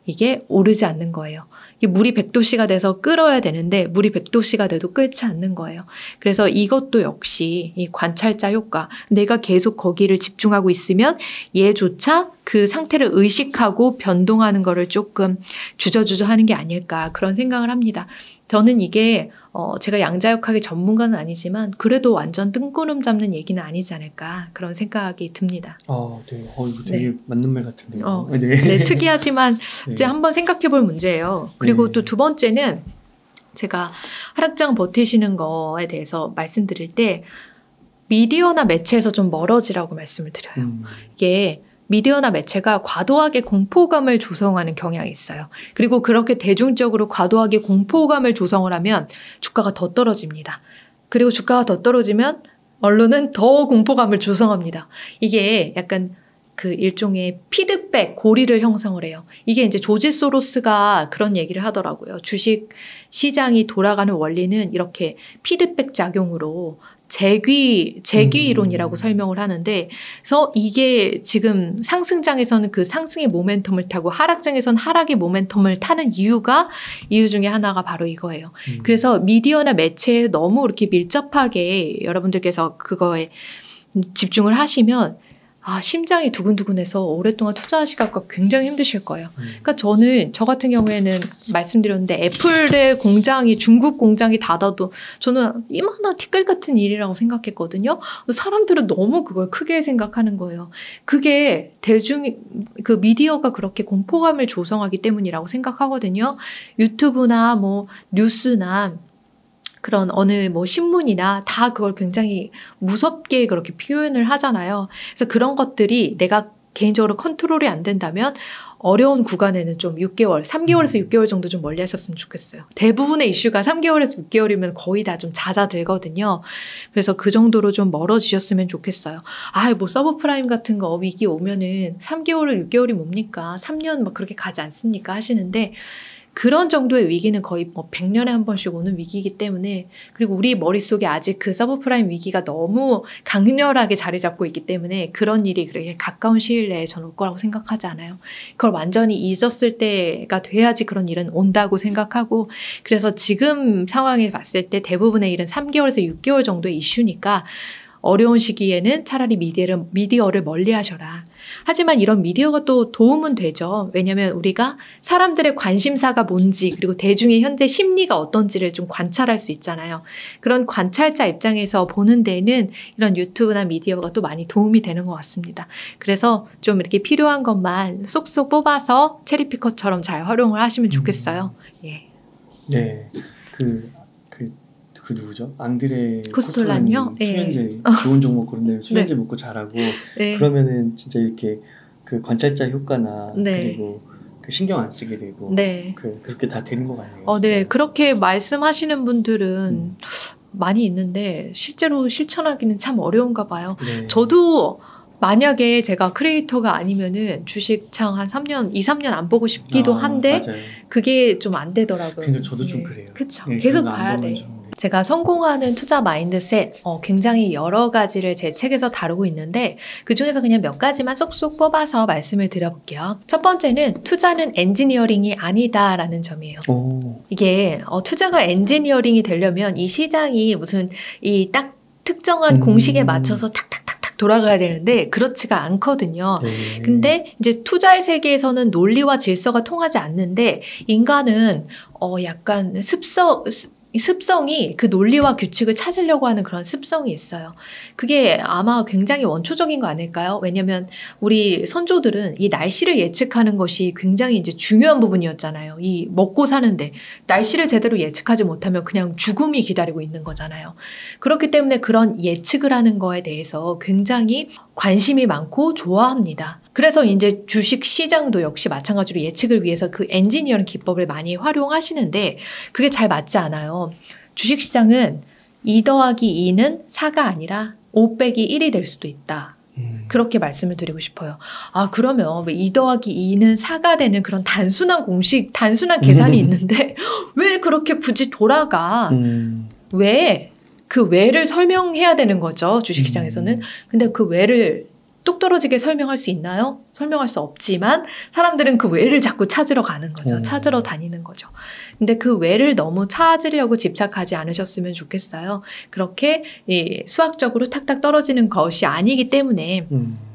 이게 오르지 않는 거예요. 물이 100도씨가 돼서 끓어야 되는데 물이 100도씨가 돼도 끓지 않는 거예요. 그래서 이것도 역시 이 관찰자 효과. 내가 계속 거기를 집중하고 있으면 얘조차 그 상태를 의식하고 변동하는 거를 조금 주저주저 하는 게 아닐까 그런 생각을 합니다. 저는 이게 제가 양자역학의 전문가는 아니지만 그래도 완전 뜬구름 잡는 얘기는 아니지 않을까 그런 생각이 듭니다. 네. 이거 되게 네. 맞는 말 같은데요. 네. 네, 특이하지만 네. 이제 한번 생각해 볼 문제예요. 그리고 네. 또 두 번째는 제가 하락장 버티시는 거에 대해서 말씀드릴 때 미디어나 매체에서 좀 멀어지라고 말씀을 드려요. 이게 미디어나 매체가 과도하게 공포감을 조성하는 경향이 있어요. 그리고 그렇게 대중적으로 과도하게 공포감을 조성을 하면 주가가 더 떨어집니다. 그리고 주가가 더 떨어지면 언론은 더 공포감을 조성합니다. 이게 약간 그 일종의 피드백, 고리를 형성을 해요. 이게 이제 조지 소로스가 그런 얘기를 하더라고요. 주식 시장이 돌아가는 원리는 이렇게 피드백 작용으로 재귀 이론이라고 설명을 하는데, 그래서 이게 지금 상승장에서는 그 상승의 모멘텀을 타고 하락장에서는 하락의 모멘텀을 타는 이유 중에 하나가 바로 이거예요. 그래서 미디어나 매체에 너무 이렇게 밀접하게 여러분들께서 그거에 집중을 하시면 심장이 두근두근해서 오랫동안 투자하시기가 굉장히 힘드실 거예요. 그러니까 저 같은 경우에는 말씀드렸는데 애플의 공장이 중국 공장이 닫아도 저는 이만한 티끌 같은 일이라고 생각했거든요. 사람들은 너무 그걸 크게 생각하는 거예요. 그게 그 미디어가 그렇게 공포감을 조성하기 때문이라고 생각하거든요. 유튜브나 뭐 뉴스나 그런 어느 뭐 신문이나 다 그걸 굉장히 무섭게 그렇게 표현을 하잖아요. 그래서 그런 것들이 내가 개인적으로 컨트롤이 안 된다면 어려운 구간에는 좀 6개월, 3개월에서 6개월 정도 좀 멀리 하셨으면 좋겠어요. 대부분의 이슈가 3개월에서 6개월이면 거의 다 좀 잦아들거든요. 그래서 그 정도로 좀 멀어지셨으면 좋겠어요. 뭐 서브프라임 같은 거 위기 오면은 3개월, 6개월이 뭡니까? 3년 막 그렇게 가지 않습니까? 하시는데 그런 정도의 위기는 거의 뭐 100년에 한 번씩 오는 위기이기 때문에, 그리고 우리 머릿속에 아직 그 서브프라임 위기가 너무 강렬하게 자리 잡고 있기 때문에 그런 일이 그렇게 가까운 시일 내에 저는 올 거라고 생각하지 않아요. 그걸 완전히 잊었을 때가 돼야지 그런 일은 온다고 생각하고, 그래서 지금 상황에 봤을 때 대부분의 일은 3개월에서 6개월 정도의 이슈니까 어려운 시기에는 차라리 미디어를 멀리 하셔라. 하지만 이런 미디어가 또 도움은 되죠. 왜냐하면 우리가 사람들의 관심사가 뭔지, 그리고 대중의 현재 심리가 어떤지를 좀 관찰할 수 있잖아요. 그런 관찰자 입장에서 보는 데에는 이런 유튜브나 미디어가 또 많이 도움이 되는 것 같습니다. 그래서 좀 이렇게 필요한 것만 쏙쏙 뽑아서 체리피커처럼 잘 활용을 하시면 좋겠어요. 예. 네. 그 누구죠? 앙드레 코스톨란이요? 수면제 좋은 종목 그런데 수면제 먹고 자라고 그러면은 진짜 이렇게 그 관찰자 효과나 그리고 그 신경 안 쓰게 되고 그렇게 다 되는 것 같네요. 네, 그렇게 말씀하시는 분들은 많이 있는데 실제로 실천하기는 참 어려운가 봐요. 저도 만약에 제가 크리에이터가 아니면은 주식창 한 3년, 2, 3년 안 보고 싶기도 한데 맞아요. 그게 좀 안 되더라고요. 근데 저도 좀 그래요. 그렇죠. 계속 봐야 돼. 제가 성공하는 투자 마인드셋 굉장히 여러 가지를 제 책에서 다루고 있는데 그중에서 그냥 몇 가지만 쏙쏙 뽑아서 말씀을 드려볼게요. 첫 번째는 투자는 엔지니어링이 아니다라는 점이에요. 이게 투자가 엔지니어링이 되려면 이 시장이 무슨 이 딱 특정한 공식에 맞춰서 탁탁탁탁 돌아가야 되는데 그렇지가 않거든요. 근데 이제 투자의 세계에서는 논리와 질서가 통하지 않는데 인간은 약간 습성이 그 논리와 규칙을 찾으려고 하는 그런 습성이 있어요. 그게 아마 굉장히 원초적인 거 아닐까요? 왜냐면 우리 선조들은 이 날씨를 예측하는 것이 굉장히 이제 중요한 부분이었잖아요. 이 먹고 사는데 날씨를 제대로 예측하지 못하면 그냥 죽음이 기다리고 있는 거잖아요. 그렇기 때문에 그런 예측을 하는 거에 대해서 굉장히 관심이 많고 좋아합니다. 그래서 이제 주식 시장도 역시 마찬가지로 예측을 위해서 그 엔지니어링 기법을 많이 활용하시는데 그게 잘 맞지 않아요. 주식 시장은 2 더하기 2는 4가 아니라 5 빼기 1이 될 수도 있다. 그렇게 말씀을 드리고 싶어요. 그러면 2 더하기 2는 4가 되는 그런 단순한 공식, 단순한 계산이 있는데 왜 그렇게 굳이 돌아가? 왜? 그 왜를 설명해야 되는 거죠. 주식시장에서는. 근데 그 왜를 뚝 떨어지게 설명할 수 있나요? 설명할 수 없지만 사람들은 그 왜를 자꾸 찾으러 가는 거죠. 찾으러 다니는 거죠. 근데 그 왜를 너무 찾으려고 집착하지 않으셨으면 좋겠어요. 그렇게 수학적으로 탁탁 떨어지는 것이 아니기 때문에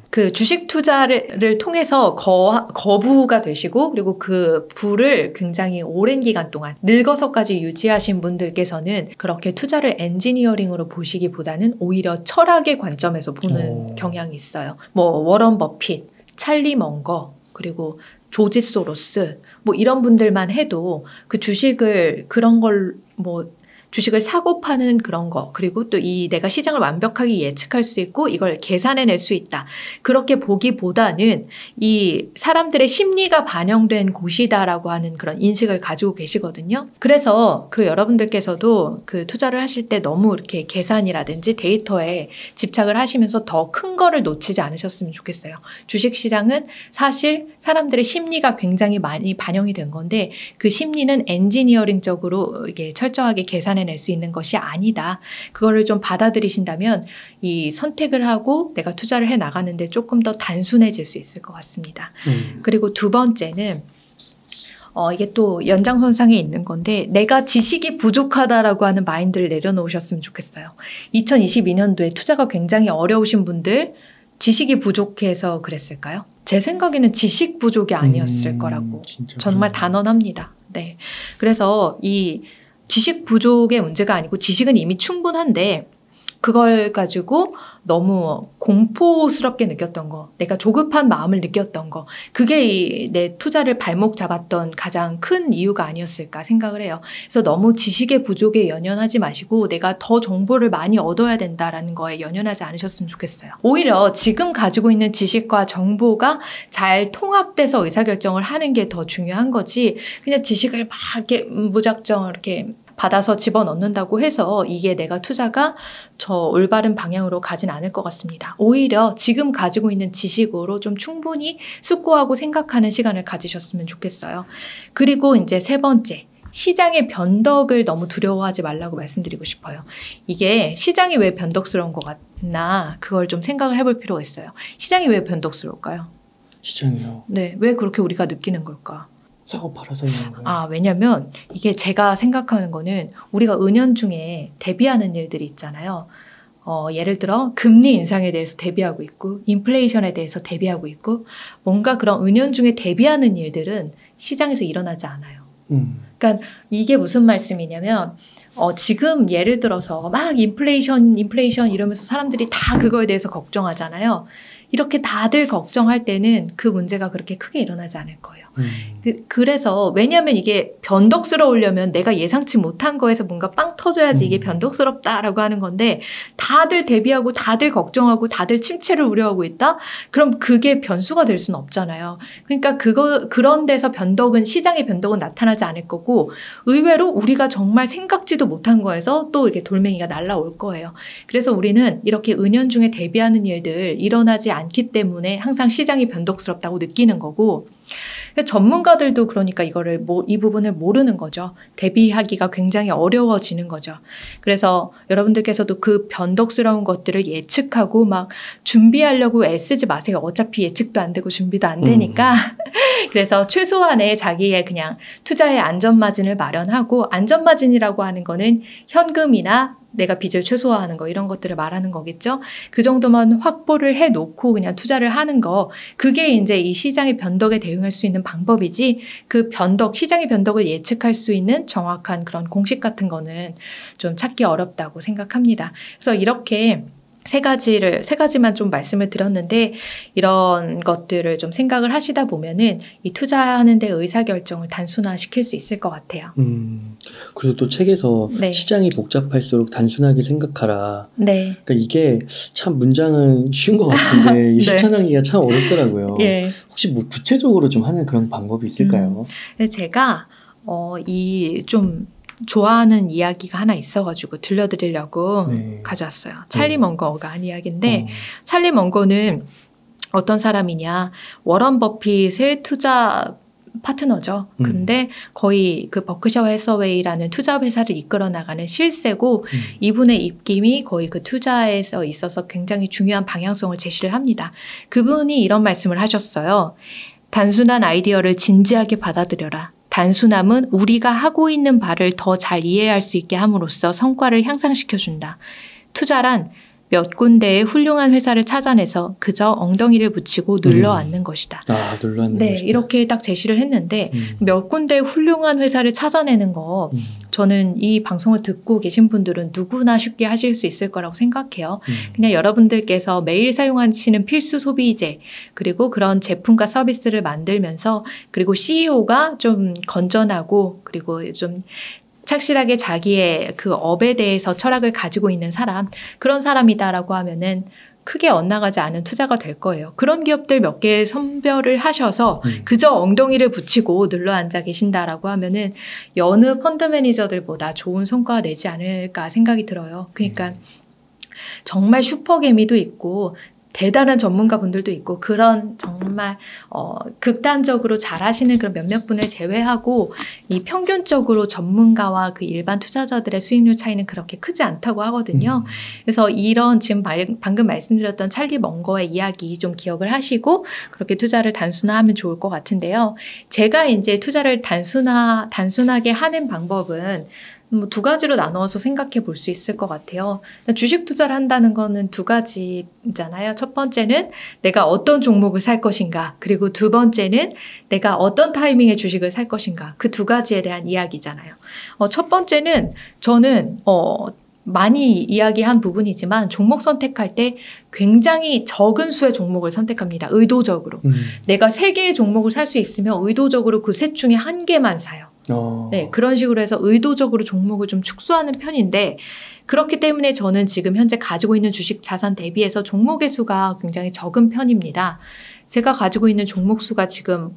그 주식 투자를 통해서 거부가 되시고 그리고 그 부를 굉장히 오랜 기간 동안 늙어서까지 유지하신 분들께서는 그렇게 투자를 엔지니어링으로 보시기보다는 오히려 철학의 관점에서 보는 경향이 있어요. 뭐 워런 버핏, 찰리 먼거, 그리고 조지 소로스 뭐 이런 분들만 해도 그 주식을 그런 걸 뭐 주식을 사고 파는 그런 거 그리고 또 내가 시장을 완벽하게 예측할 수 있고 이걸 계산해낼 수 있다. 그렇게 보기보다는 이 사람들의 심리가 반영된 곳이다라고 하는 그런 인식을 가지고 계시거든요. 그래서 그 여러분들께서도 그 투자를 하실 때 너무 이렇게 계산이라든지 데이터에 집착을 하시면서 더 큰 거를 놓치지 않으셨으면 좋겠어요. 주식시장은 사실 사람들의 심리가 굉장히 많이 반영이 된 건데 그 심리는 엔지니어링적으로 이게 철저하게 계산해낼 수 있는 것이 아니다. 그거를 좀 받아들이신다면 이 선택을 하고 내가 투자를 해 나가는데 조금 더 단순해질 수 있을 것 같습니다. 그리고 두 번째는 이게 또 연장선상에 있는 건데 내가 지식이 부족하다라고 하는 마인드를 내려놓으셨으면 좋겠어요. 2022년도에 투자가 굉장히 어려우신 분들 지식이 부족해서 그랬을까요? 제 생각에는 지식 부족이 아니었을 거라고 정말 단언합니다. 네, 그래서 이 지식 부족의 문제가 아니고 지식은 이미 충분한데 그걸 가지고 너무 공포스럽게 느꼈던 거, 내가 조급한 마음을 느꼈던 거, 그게 내 투자를 발목 잡았던 가장 큰 이유가 아니었을까 생각을 해요. 그래서 너무 지식의 부족에 연연하지 마시고 내가 더 정보를 많이 얻어야 된다라는 거에 연연하지 않으셨으면 좋겠어요. 오히려 지금 가지고 있는 지식과 정보가 잘 통합돼서 의사결정을 하는 게 더 중요한 거지 그냥 지식을 막 이렇게 무작정 이렇게 받아서 집어넣는다고 해서 이게 내가 투자가 저 올바른 방향으로 가진 않을 것 같습니다. 오히려 지금 가지고 있는 지식으로 좀 충분히 숙고하고 생각하는 시간을 가지셨으면 좋겠어요. 그리고 이제 세 번째. 시장의 변덕을 너무 두려워하지 말라고 말씀드리고 싶어요. 이게 시장이 왜 변덕스러운 것 같나 그걸 좀 생각을 해볼 필요가 있어요. 시장이 왜 변덕스러울까요? 시장이요? 네, 왜 그렇게 우리가 느끼는 걸까? 사고 팔아서 있는 거예요. 왜냐면 이게 제가 생각하는 거는 우리가 은연중에 대비하는 일들이 있잖아요. 예를 들어 금리 인상에 대해서 대비하고 있고 인플레이션에 대해서 대비하고 있고 뭔가 그런 은연중에 대비하는 일들은 시장에서 일어나지 않아요. 그러니까 이게 무슨 말씀이냐면 지금 예를 들어서 막 인플레이션 이러면서 사람들이 다 그거에 대해서 걱정하잖아요. 이렇게 다들 걱정할 때는 그 문제가 그렇게 크게 일어나지 않을 거예요. 그래서 왜냐하면 이게 변덕스러우려면 내가 예상치 못한 거에서 뭔가 빵 터져야지 이게 변덕스럽다라고 하는 건데 다들 대비하고 다들 걱정하고 다들 침체를 우려하고 있다? 그럼 그게 변수가 될 수는 없잖아요. 그러니까 그런 데서 시장의 변덕은 나타나지 않을 거고 의외로 우리가 정말 생각지도 못한 거에서 또 이렇게 돌멩이가 날아올 거예요. 그래서 우리는 이렇게 은연중에 대비하는 일들 일어나지 않기 때문에 항상 시장이 변덕스럽다고 느끼는 거고 전문가들도 그러니까 이 부분을 모르는 거죠. 대비하기가 굉장히 어려워지는 거죠. 그래서 여러분들께서도 그 변덕스러운 것들을 예측하고 막 준비하려고 애쓰지 마세요. 어차피 예측도 안 되고 준비도 안 되니까. 그래서 최소한의 자기의 그냥 투자의 안전마진을 마련하고 안전마진이라고 하는 거는 현금이나 내가 빚을 최소화하는 거 이런 것들을 말하는 거겠죠. 그 정도만 확보를 해놓고 그냥 투자를 하는 거 그게 이제 이 시장의 변덕에 대응할 수 있는 방법이지 그 시장의 변덕을 예측할 수 있는 정확한 그런 공식 같은 거는 좀 찾기 어렵다고 생각합니다. 그래서 이렇게 세 가지만 좀 말씀을 드렸는데 이런 것들을 좀 생각을 하시다 보면은 이 투자하는 데 의사결정을 단순화시킬 수 있을 것 같아요. 그리고 또 책에서 네. 시장이 복잡할수록 단순하게 생각하라. 네. 그러니까 이게 참 문장은 쉬운 것 같은데 네. 실천하기가 참 어렵더라고요. 예. 혹시 뭐 구체적으로 좀 하는 그런 방법이 있을까요? 제가 좀 좋아하는 이야기가 하나 있어가지고 들려드리려고 네. 가져왔어요. 찰리 먼거가 한 이야기인데 찰리 먼거는 어떤 사람이냐 워런 버핏의 투자 파트너죠. 그런데 거의 그 버크셔 해서웨이라는 투자 회사를 이끌어 나가는 실세고 이분의 입김이 거의 그 투자에서 있어서 굉장히 중요한 방향성을 제시를 합니다. 그분이 이런 말씀을 하셨어요. 단순한 아이디어를 진지하게 받아들여라. 단순함은 우리가 하고 있는 바를 더 잘 이해할 수 있게 함으로써 성과를 향상시켜준다. 투자란 몇 군데의 훌륭한 회사를 찾아내서 그저 엉덩이를 붙이고 눌러앉는 것이다. 아, 눌러앉는 네, 것이다. 이렇게 딱 제시를 했는데 몇 군데의 훌륭한 회사를 찾아내는 거 저는 이 방송을 듣고 계신 분들은 누구나 쉽게 하실 수 있을 거라고 생각해요. 그냥 여러분들께서 매일 사용하시는 필수 소비재 그리고 그런 제품과 서비스를 만들면서 그리고 CEO가 좀 건전하고 그리고 좀 착실하게 자기의 그 업에 대해서 철학을 가지고 있는 사람, 그런 사람이다라고 하면은 크게 엇나가지 않은 투자가 될 거예요. 그런 기업들 몇 개 선별을 하셔서 그저 엉덩이를 붙이고 눌러 앉아 계신다라고 하면은 여느 펀드 매니저들보다 좋은 성과가 내지 않을까 생각이 들어요. 그러니까 정말 슈퍼개미도 있고 대단한 전문가분들도 있고 그런 정말 극단적으로 잘하시는 그런 몇몇 분을 제외하고 이 평균적으로 전문가와 그 일반 투자자들의 수익률 차이는 그렇게 크지 않다고 하거든요. 그래서 이런 지금 방금 말씀드렸던 찰리 멍거의 이야기 좀 기억을 하시고 그렇게 투자를 단순화하면 좋을 것 같은데요. 제가 이제 투자를 단순하게 하는 방법은 두 가지로 나누어서 생각해 볼 수 있을 것 같아요. 주식 투자를 한다는 거는 두 가지잖아요. 첫 번째는 내가 어떤 종목을 살 것인가. 그리고 두 번째는 내가 어떤 타이밍에 주식을 살 것인가. 그 두 가지에 대한 이야기잖아요. 첫 번째는 저는 많이 이야기한 부분이지만 종목 선택할 때 굉장히 적은 수의 종목을 선택합니다. 의도적으로. 내가 3개의 종목을 살 수 있으면 의도적으로 그 셋 중에 1개만 사요. 네, 그런 식으로 해서 의도적으로 종목을 좀 축소하는 편인데 그렇기 때문에 저는 지금 현재 가지고 있는 주식 자산 대비해서 종목의 수가 굉장히 적은 편입니다. 제가 가지고 있는 종목 수가 지금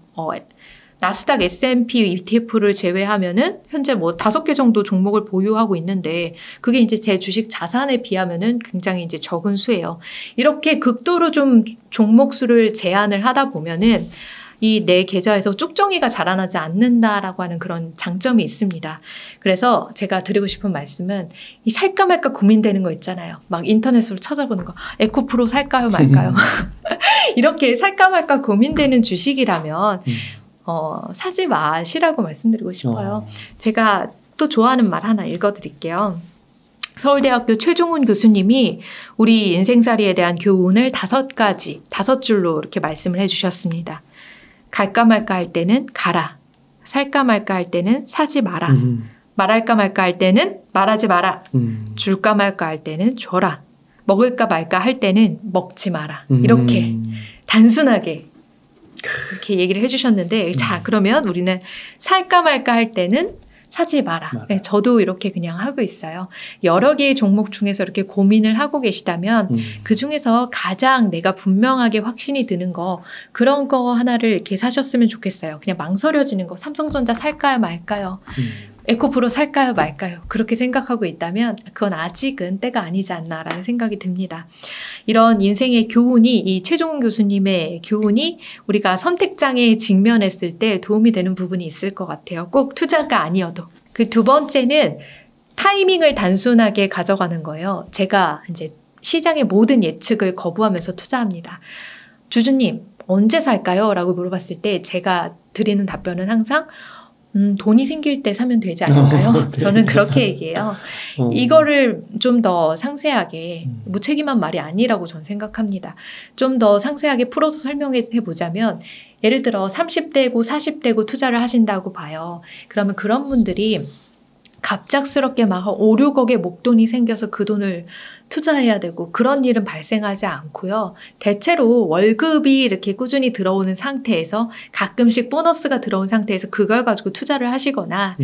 나스닥 S&P ETF를 제외하면은 현재 뭐 5개 정도 종목을 보유하고 있는데 그게 이제 제 주식 자산에 비하면은 굉장히 이제 적은 수예요. 이렇게 극도로 좀 종목 수를 제한을 하다 보면은 이 내 계좌에서 쭉정이가 자라나지 않는다라고 하는 그런 장점이 있습니다. 그래서 제가 드리고 싶은 말씀은 이 살까 말까 고민되는 거 있잖아요. 막 인터넷으로 찾아보는 거. 에코프로 살까요 말까요? 이렇게 살까 말까 고민되는 주식이라면 사지 마시라고 말씀드리고 싶어요. 제가 또 좋아하는 말 하나 읽어드릴게요. 서울대학교 최종훈 교수님이 우리 인생살이에 대한 교훈을 5줄로 이렇게 말씀을 해주셨습니다. 갈까 말까 할 때는 가라. 살까 말까 할 때는 사지 마라. 말할까 말까 할 때는 말하지 마라. 줄까 말까 할 때는 줘라. 먹을까 말까 할 때는 먹지 마라. 이렇게 단순하게 이렇게 얘기를 해주셨는데 자 그러면 우리는 살까 말까 할 때는 사지 마라. 네, 저도 이렇게 그냥 하고 있어요. 여러 개의 종목 중에서 이렇게 고민을 하고 계시다면 그중에서 가장 내가 분명하게 확신이 드는 거 그런 거 하나를 이렇게 사셨으면 좋겠어요. 그냥 망설여지는 거 삼성전자 살까요 말까요? 에코프로 살까요 말까요? 그렇게 생각하고 있다면 그건 아직은 때가 아니지 않나라는 생각이 듭니다. 이런 인생의 교훈이 이 최종훈 교수님의 교훈이 우리가 선택장애에 직면했을 때 도움이 되는 부분이 있을 것 같아요. 꼭 투자가 아니어도. 그 두 번째는 타이밍을 단순하게 가져가는 거예요. 제가 이제 시장의 모든 예측을 거부하면서 투자합니다. 주주님 언제 살까요? 라고 물어봤을 때 제가 드리는 답변은 항상 돈이 생길 때 사면 되지 않을까요? 네. 저는 그렇게 얘기해요. 이거를 좀 더 상세하게 무책임한 말이 아니라고 저는 생각합니다. 좀 더 상세하게 풀어서 설명해 보자면 예를 들어 30대고 40대고 투자를 하신다고 봐요. 그러면 그런 분들이 갑작스럽게 막 5, 6억의 목돈이 생겨서 그 돈을 투자해야 되고 그런 일은 발생하지 않고요. 대체로 월급이 이렇게 꾸준히 들어오는 상태에서 가끔씩 보너스가 들어온 상태에서 그걸 가지고 투자를 하시거나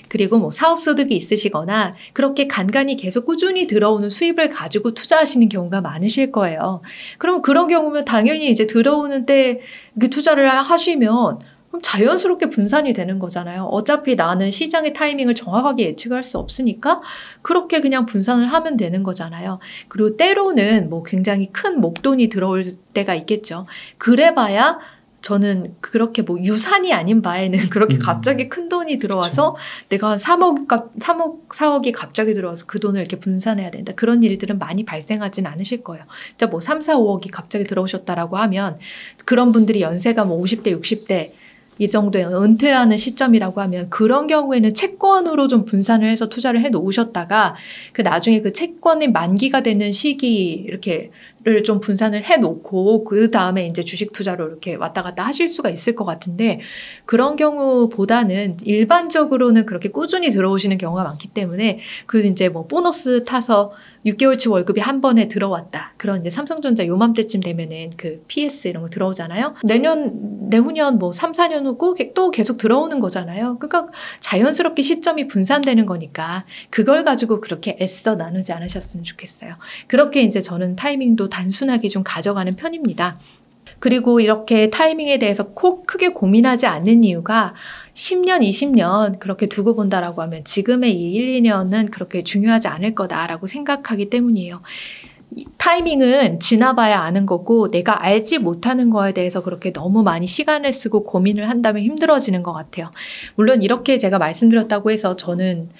그리고 뭐 사업소득이 있으시거나 그렇게 간간히 계속 꾸준히 들어오는 수입을 가지고 투자하시는 경우가 많으실 거예요. 그럼 그런 경우면 당연히 이제 들어오는 때 이렇게 투자를 하시면 그럼 자연스럽게 분산이 되는 거잖아요. 어차피 나는 시장의 타이밍을 정확하게 예측할 수 없으니까 그렇게 그냥 분산을 하면 되는 거잖아요. 그리고 때로는 뭐 굉장히 큰 목돈이 들어올 때가 있겠죠. 그래봐야 저는 그렇게 뭐 유산이 아닌 바에는 그렇게 갑자기 큰 돈이 들어와서 내가 한 4억이 갑자기 들어와서 그 돈을 이렇게 분산해야 된다. 그런 일들은 많이 발생하진 않으실 거예요. 진짜 뭐 3, 4, 5억이 갑자기 들어오셨다라고 하면 그런 분들이 연세가 뭐 50대, 60대 이 정도에 은퇴하는 시점이라고 하면 그런 경우에는 채권으로 좀 분산을 해서 투자를 해 놓으셨다가 그 나중에 그 채권이 만기가 되는 시기 이렇게를 좀 분산을 해 놓고 그 다음에 이제 주식 투자로 이렇게 왔다 갔다 하실 수가 있을 것 같은데 그런 경우보다는 일반적으로는 그렇게 꾸준히 들어오시는 경우가 많기 때문에 그 이제 뭐 보너스 타서 6개월치 월급이 한 번에 들어왔다. 그런 이제 삼성전자 요맘때쯤 되면은 그 PS 이런 거 들어오잖아요. 내후년 뭐 3, 4년 후고 또 계속 들어오는 거잖아요. 그러니까 자연스럽게 시점이 분산되는 거니까 그걸 가지고 그렇게 애써 나누지 않으셨으면 좋겠어요. 그렇게 이제 저는 타이밍도 단순하게 좀 가져가는 편입니다. 그리고 이렇게 타이밍에 대해서 크게 고민하지 않는 이유가 10년, 20년 그렇게 두고 본다라고 하면 지금의 이 1, 2년은 그렇게 중요하지 않을 거다라고 생각하기 때문이에요. 타이밍은 지나봐야 아는 거고 내가 알지 못하는 거에 대해서 그렇게 너무 많이 시간을 쓰고 고민을 한다면 힘들어지는 것 같아요. 물론 이렇게 제가 말씀드렸다고 해서 저는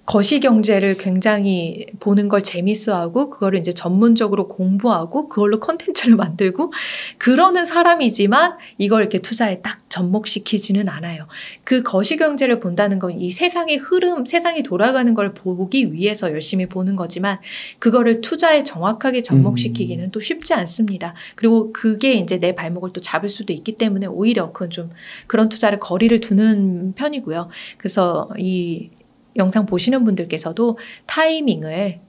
거시경제를 굉장히 보는 걸 재밌어하고 그거를 이제 전문적으로 공부하고 그걸로 컨텐츠를 만들고 그러는 사람이지만 이걸 이렇게 투자에 딱 접목시키지는 않아요. 그 거시경제를 본다는 건 이 세상의 흐름, 세상이 돌아가는 걸 보기 위해서 열심히 보는 거지만 그거를 투자에 정확하게 접목시키기는 또 쉽지 않습니다. 그리고 그게 이제 내 발목을 또 잡을 수도 있기 때문에 오히려 그건 좀 그런 투자를 거리를 두는 편이고요. 그래서 이 영상 보시는 분들께서도 타이밍을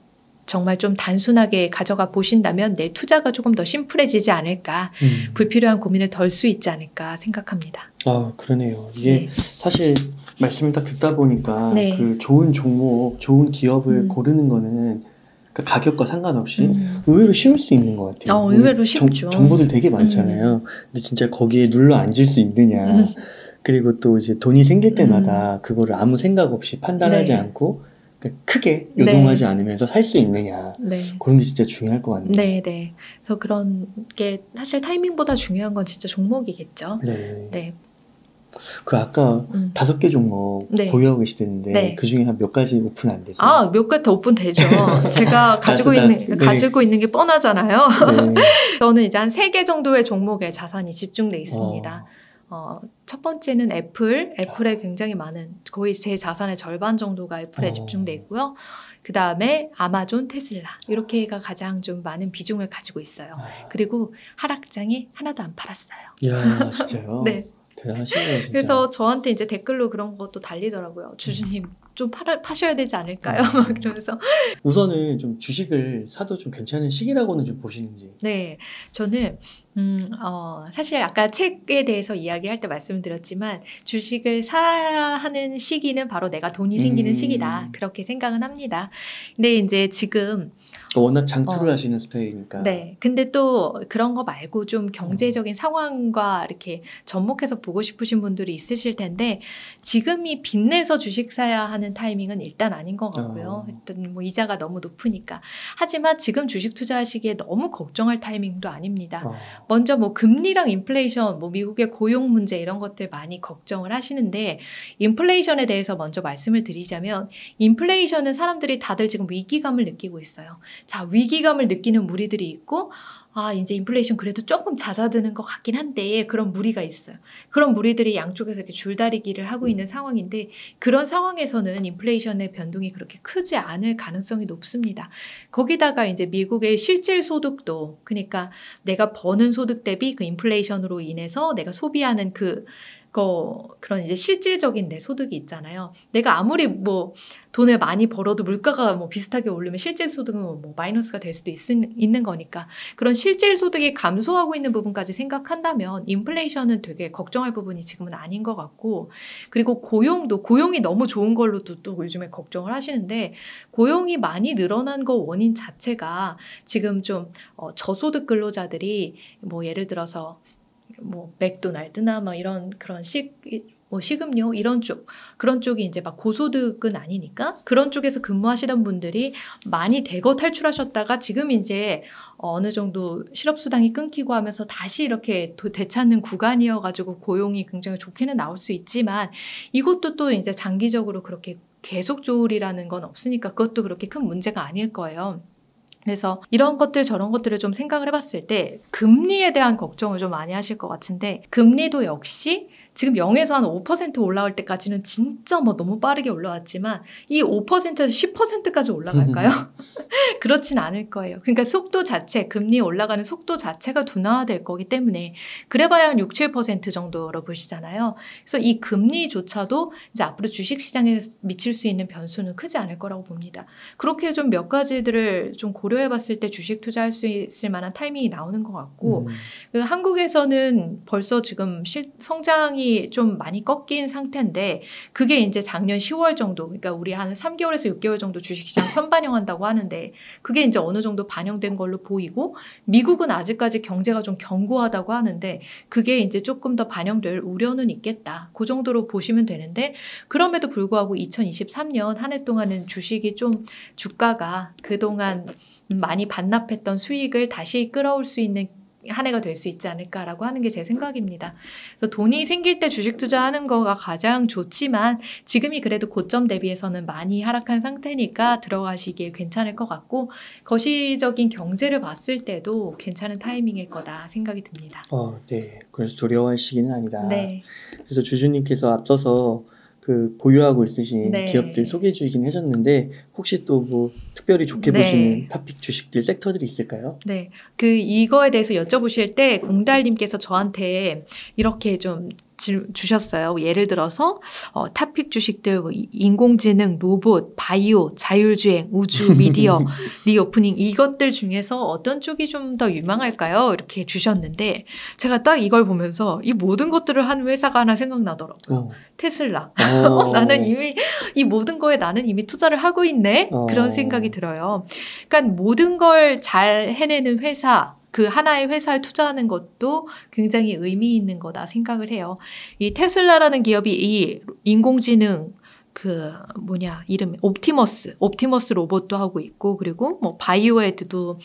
정말 좀 단순하게 가져가 보신다면 내 투자가 조금 더 심플해지지 않을까, 불필요한 고민을 덜 수 있지 않을까 생각합니다. 아, 그러네요. 이게 사실 말씀을 딱 듣다 보니까 그 좋은 종목, 좋은 기업을 고르는 거는 그 가격과 상관없이 의외로 쉬울 수 있는 것 같아요. 의외로 쉽죠. 정보들 되게 많잖아요. 근데 진짜 거기에 눌러 앉을 수 있느냐. 그리고 또 이제 돈이 생길 때마다 그거를 아무 생각 없이 판단하지 않고 크게 요동하지 않으면서 살 수 있느냐. 그런 게 진짜 중요할 것 같네요. 네. 그래서 그런 게 사실 타이밍보다 중요한 건 진짜 종목이겠죠. 네. 그 아까 5개 종목 보유하고 계시던데 그 중에 한 몇 가지 오픈 안 되세요? 몇 가지 더 오픈 되죠. 제가 가지고 있는 게 뻔하잖아요. 저는 이제 한 3개 정도의 종목에 자산이 집중돼 있습니다. 첫 번째는 애플에 굉장히 많은 거의 제 자산의 절반 정도가 애플에 집중돼 있고요. 그 다음에 아마존, 테슬라 이렇게가 가장 좀 많은 비중을 가지고 있어요. 그리고 하락장에 하나도 안 팔았어요. 이야, 진짜요? 네. 대단하시네요, 진짜. 그래서 저한테 이제 댓글로 그런 것도 달리더라고요. 주주님 좀 파셔야 되지 않을까요? 그러면서 우선은 좀 주식을 사도 좀 괜찮은 시기라고는 좀 보시는지. 네, 저는 사실 아까 책에 대해서 이야기할 때 말씀드렸지만 주식을 사야 하는 시기는 바로 내가 돈이 생기는 시기다. 그렇게 생각은 합니다. 근데 이제 지금 워낙 장투를 하시는 스타일이니까. 네. 근데 또 그런 거 말고 좀 경제적인 상황과 이렇게 접목해서 보고 싶으신 분들이 있으실 텐데 지금이 빚내서 주식 사야 하는 타이밍은 일단 아닌 것 같고요. 일단 뭐 이자가 너무 높으니까. 하지만 지금 주식 투자하시기에 너무 걱정할 타이밍도 아닙니다. 먼저 뭐 금리랑 인플레이션, 뭐 미국의 고용 문제 이런 것들 많이 걱정을 하시는데 인플레이션에 대해서 먼저 말씀을 드리자면 인플레이션은 사람들이 다들 지금 위기감을 느끼고 있어요. 자, 위기감을 느끼는 무리들이 있고 이제 인플레이션 그래도 조금 잦아드는 것 같긴 한데 그런 무리가 있어요. 그런 무리들이 양쪽에서 이렇게 줄다리기를 하고 있는 상황인데 그런 상황에서는 인플레이션의 변동이 그렇게 크지 않을 가능성이 높습니다. 거기다가 이제 미국의 실질 소득도 그러니까 내가 버는 소득 대비 그 인플레이션으로 인해서 내가 소비하는 그런 이제 실질적인 내 소득이 있잖아요. 내가 아무리 뭐 돈을 많이 벌어도 물가가 뭐 비슷하게 오르면 실질 소득은 뭐 마이너스가 될 수도 있는 거니까 그런 실질 소득이 감소하고 있는 부분까지 생각한다면 인플레이션은 되게 걱정할 부분이 지금은 아닌 것 같고 그리고 고용이 너무 좋은 걸로도 또 요즘에 걱정을 하시는데 고용이 많이 늘어난 거 원인 자체가 지금 좀 저소득 근로자들이 뭐 예를 들어서 뭐 맥도날드나 뭐 이런 그런 뭐 식음료 이런 쪽 그런 쪽이 이제 막 고소득은 아니니까 그런 쪽에서 근무하시던 분들이 많이 대거 탈출하셨다가 지금 이제 어느 정도 실업수당이 끊기고 하면서 다시 이렇게 되찾는 구간이어가지고 고용이 굉장히 좋게는 나올 수 있지만 이것도 또 이제 장기적으로 그렇게 계속 좋으리라는 건 없으니까 그것도 그렇게 큰 문제가 아닐 거예요. 그래서 이런 것들 저런 것들을 좀 생각을 해봤을 때 금리에 대한 걱정을 좀 많이 하실 것 같은데 금리도 역시 지금 0에서 한 5% 올라올 때까지는 진짜 뭐 너무 빠르게 올라왔지만 이 5%에서 10%까지 올라갈까요? 그렇진 않을 거예요. 그러니까 속도 자체, 금리 올라가는 속도 자체가 둔화될 거기 때문에 그래봐야 한 6, 7% 정도로 보시잖아요. 그래서 이 금리조차도 이제 앞으로 주식시장에 미칠 수 있는 변수는 크지 않을 거라고 봅니다. 그렇게 좀 몇 가지들을 좀 고려해봤을 때 주식 투자할 수 있을 만한 타이밍이 나오는 것 같고 한국에서는 벌써 지금 성장이 좀 많이 꺾인 상태인데 그게 이제 작년 10월 정도 그러니까 우리 한 3개월에서 6개월 정도 주식시장 선반영한다고 하는데 그게 이제 어느 정도 반영된 걸로 보이고 미국은 아직까지 경제가 좀 견고하다고 하는데 그게 이제 조금 더 반영될 우려는 있겠다. 그 정도로 보시면 되는데 그럼에도 불구하고 2023년 한 해 동안은 주식이 좀 주가가 그동안 많이 반납했던 수익을 다시 끌어올 수 있는 한 해가 될 수 있지 않을까라고 하는 게 제 생각입니다. 그래서 돈이 생길 때 주식 투자하는 거가 가장 좋지만 지금이 그래도 고점 대비해서는 많이 하락한 상태니까 들어가시기에 괜찮을 것 같고 거시적인 경제를 봤을 때도 괜찮은 타이밍일 거다 생각이 듭니다. 네. 그래서 두려워할 시기는 아니다. 네. 그래서 주주님께서 앞서서 그 보유하고 있으신 네. 기업들 소개해 주시긴 하셨는데 혹시 또 뭐 특별히 좋게 네. 보시는 토픽 주식들 섹터들이 있을까요? 네, 이거에 대해서 여쭤보실 때 공달님께서 저한테 이렇게 좀 주셨어요. 예를 들어서 탑픽 주식들 인공지능, 로봇, 바이오, 자율주행, 우주, 미디어, 리오프닝 이것들 중에서 어떤 쪽이 좀 더 유망할까요? 이렇게 주셨는데 제가 딱 이걸 보면서 이 모든 것들을 한 회사가 하나 생각나더라고요. 테슬라. 나는 이미 이 모든 거에 나는 이미 투자를 하고 있네. 그런 생각이 들어요. 그러니까 모든 걸 잘 해내는 회사 그 하나의 회사에 투자하는 것도 굉장히 의미 있는 거다 생각을 해요. 이 테슬라라는 기업이 이 인공지능 이름 옵티머스 로봇도 하고 있고 그리고 뭐 바이오에도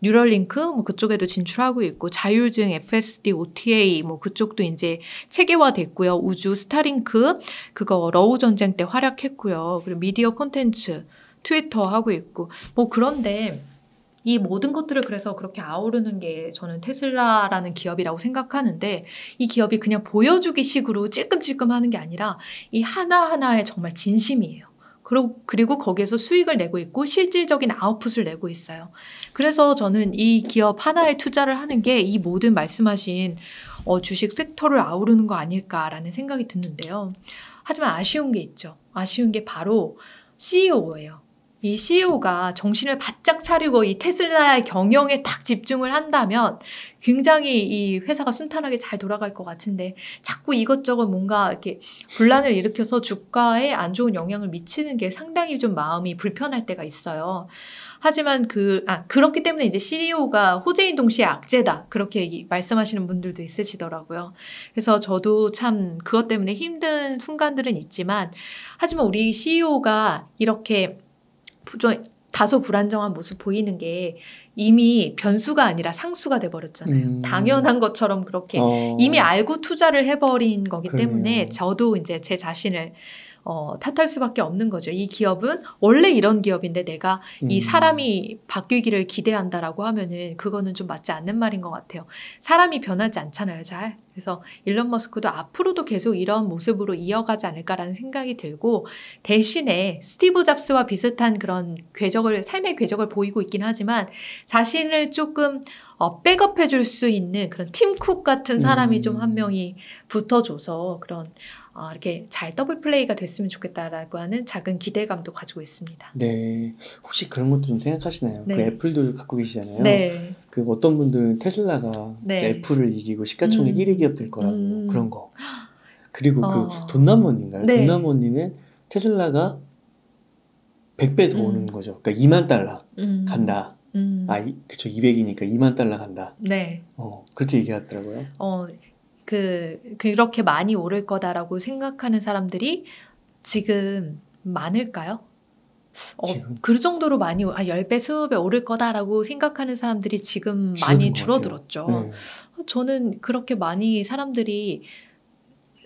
뉴럴링크 뭐 그쪽에도 진출하고 있고 자율주행 FSD, OTA 뭐 그쪽도 이제 체계화됐고요. 우주 스타링크 그거 러우 전쟁 때 활약했고요. 그리고 미디어 콘텐츠 트위터 하고 있고 뭐 그런데 이 모든 것들을 그래서 그렇게 아우르는 게 저는 테슬라라는 기업이라고 생각하는데 이 기업이 그냥 보여주기 식으로 찔끔찔끔 하는 게 아니라 이 하나하나에 정말 진심이에요. 그리고 거기에서 수익을 내고 있고 실질적인 아웃풋을 내고 있어요. 그래서 저는 이 기업 하나에 투자를 하는 게 이 모든 말씀하신 주식 섹터를 아우르는 거 아닐까라는 생각이 드는데요. 하지만 아쉬운 게 있죠. 아쉬운 게 바로 CEO예요. 이 CEO가 정신을 바짝 차리고 이 테슬라의 경영에 딱 집중을 한다면 굉장히 이 회사가 순탄하게 잘 돌아갈 것 같은데 자꾸 이것저것 뭔가 이렇게 분란을 일으켜서 주가에 안 좋은 영향을 미치는 게 상당히 좀 마음이 불편할 때가 있어요. 하지만 그렇기 때문에 이제 CEO가 호재인 동시에 악재다. 그렇게 말씀하시는 분들도 있으시더라고요. 그래서 저도 참 그것 때문에 힘든 순간들은 있지만 하지만 우리 CEO가 이렇게 다소 불안정한 모습 보이는 게 이미 변수가 아니라 상수가 돼버렸잖아요. 당연한 것처럼 그렇게 이미 알고 투자를 해버린 거기 때문에 저도 이제 제 자신을 탓할 수밖에 없는 거죠. 이 기업은 원래 이런 기업인데 내가 이 사람이 바뀌기를 기대한다라고 하면은 그거는 좀 맞지 않는 말인 것 같아요. 사람이 변하지 않잖아요, 잘. 그래서 일론 머스크도 앞으로도 계속 이런 모습으로 이어가지 않을까라는 생각이 들고 대신에 스티브 잡스와 비슷한 그런 삶의 궤적을 보이고 있긴 하지만 자신을 조금 백업해 줄 수 있는 그런 팀 쿡 같은 사람이 좀 한 명이 붙어줘서 그런 이렇게 잘 더블 플레이가 됐으면 좋겠다라고 하는 작은 기대감도 가지고 있습니다. 네. 혹시 그런 것도 좀 생각하시나요? 네. 그 애플도 갖고 계시잖아요. 네. 그 어떤 분들은 테슬라가 네. 애플을 이기고 시가총액 1위 기업 될 거라고 그런 거. 그리고 그 돈나무언니인가요? 네. 돈나무언니는 테슬라가 100배 더 오는 거죠. 그러니까 2만 달러 간다. 그쵸. 200이니까 2만 달러 간다. 네. 그렇게 얘기하더라고요. 그렇게 많이 오를 거다라고 생각하는 사람들이 지금 많을까요? 그 정도로 많이 10배, 20배 오를 거다라고 생각하는 사람들이 지금 많이 줄어들었죠. 네. 저는 그렇게 많이 사람들이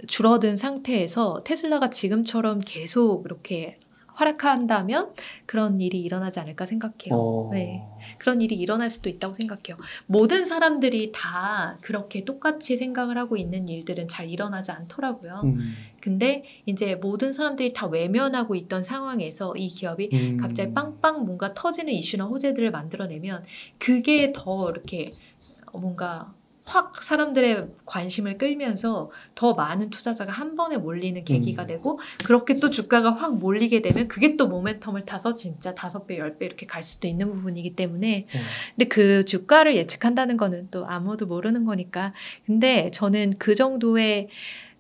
줄어든 상태에서 테슬라가 지금처럼 계속 이렇게 활약한다면 그런 일이 일어나지 않을까 생각해요. 네. 그런 일이 일어날 수도 있다고 생각해요. 모든 사람들이 다 그렇게 똑같이 생각을 하고 있는 일들은 잘 일어나지 않더라고요. 근데 이제 모든 사람들이 다 외면하고 있던 상황에서 이 기업이 갑자기 빵빵 뭔가 터지는 이슈나 호재들을 만들어내면 그게 더 이렇게 뭔가 확 사람들의 관심을 끌면서 더 많은 투자자가 한 번에 몰리는 계기가 되고 그렇게 또 주가가 확 몰리게 되면 그게 또 모멘텀을 타서 진짜 5배, 10배 이렇게 갈 수도 있는 부분이기 때문에 근데 그 주가를 예측한다는 거는 또 아무도 모르는 거니까 근데 저는 그 정도의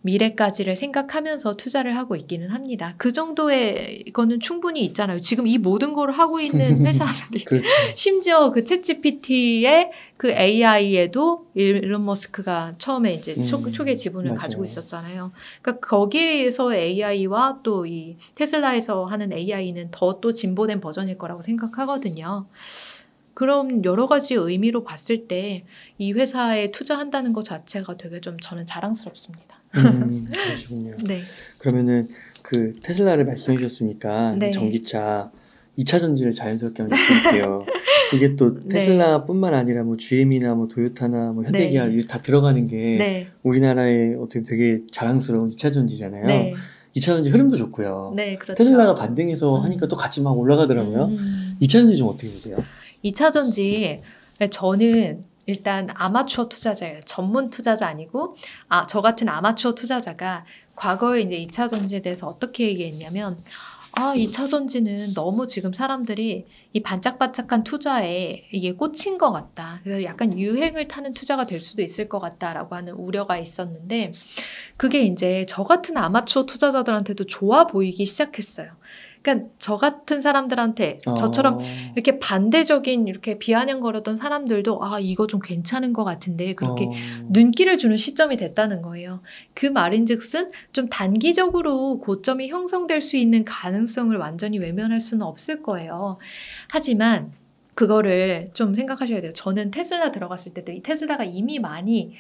미래까지를 생각하면서 투자를 하고 있기는 합니다. 그 정도의 이거는 충분히 있잖아요. 지금 이 모든 걸 하고 있는 회사들이 그렇죠. 심지어 그 챗GPT의 그 AI에도 일론 머스크가 처음에 이제 초기에 지분을 맞아요. 가지고 있었잖아요. 그러니까 거기에서 AI와 또 이 테슬라에서 하는 AI는 더 또 진보된 버전일 거라고 생각하거든요. 그럼 여러 가지 의미로 봤을 때 이 회사에 투자한다는 것 자체가 되게 좀 저는 자랑스럽습니다. 그러시군요. 네. 그러면은 그 테슬라를 말씀해 주셨으니까 네. 전기차 2차 전지를 자연스럽게 한번 여쭤볼게요. 이게 또 테슬라뿐만 아니라 뭐 GM이나 뭐 도요타나 뭐 현대기아 네. 다 들어가는 게 네. 우리나라의 어떻게 되게 자랑스러운 2차 전지잖아요. 네. 2차 전지 흐름도 좋고요. 네, 그렇죠. 테슬라가 반등해서 하니까 또 같이 막 올라가더라고요. 2차 전지 좀 어떻게 보세요? 2차 전지 저는 일단 아마추어 투자자예요. 전문 투자자 아니고 저 같은 아마추어 투자자가 과거에 이제 2차 전지에 대해서 어떻게 얘기했냐면 2차 전지는 너무 지금 사람들이 이 반짝반짝한 투자에 이게 꽂힌 것 같다. 그래서 약간 유행을 타는 투자가 될 수도 있을 것 같다라고 하는 우려가 있었는데 그게 이제 저 같은 아마추어 투자자들한테도 좋아 보이기 시작했어요. 그러니까 저 같은 사람들한테 저처럼 이렇게 반대적인 이렇게 비아냥거렸던 사람들도 이거 좀 괜찮은 것 같은데 그렇게 눈길을 주는 시점이 됐다는 거예요. 그 말인즉슨 좀 단기적으로 고점이 형성될 수 있는 가능성을 완전히 외면할 수는 없을 거예요. 하지만 그거를 좀 생각하셔야 돼요. 저는 테슬라 들어갔을 때도 이 테슬라가 이미 많이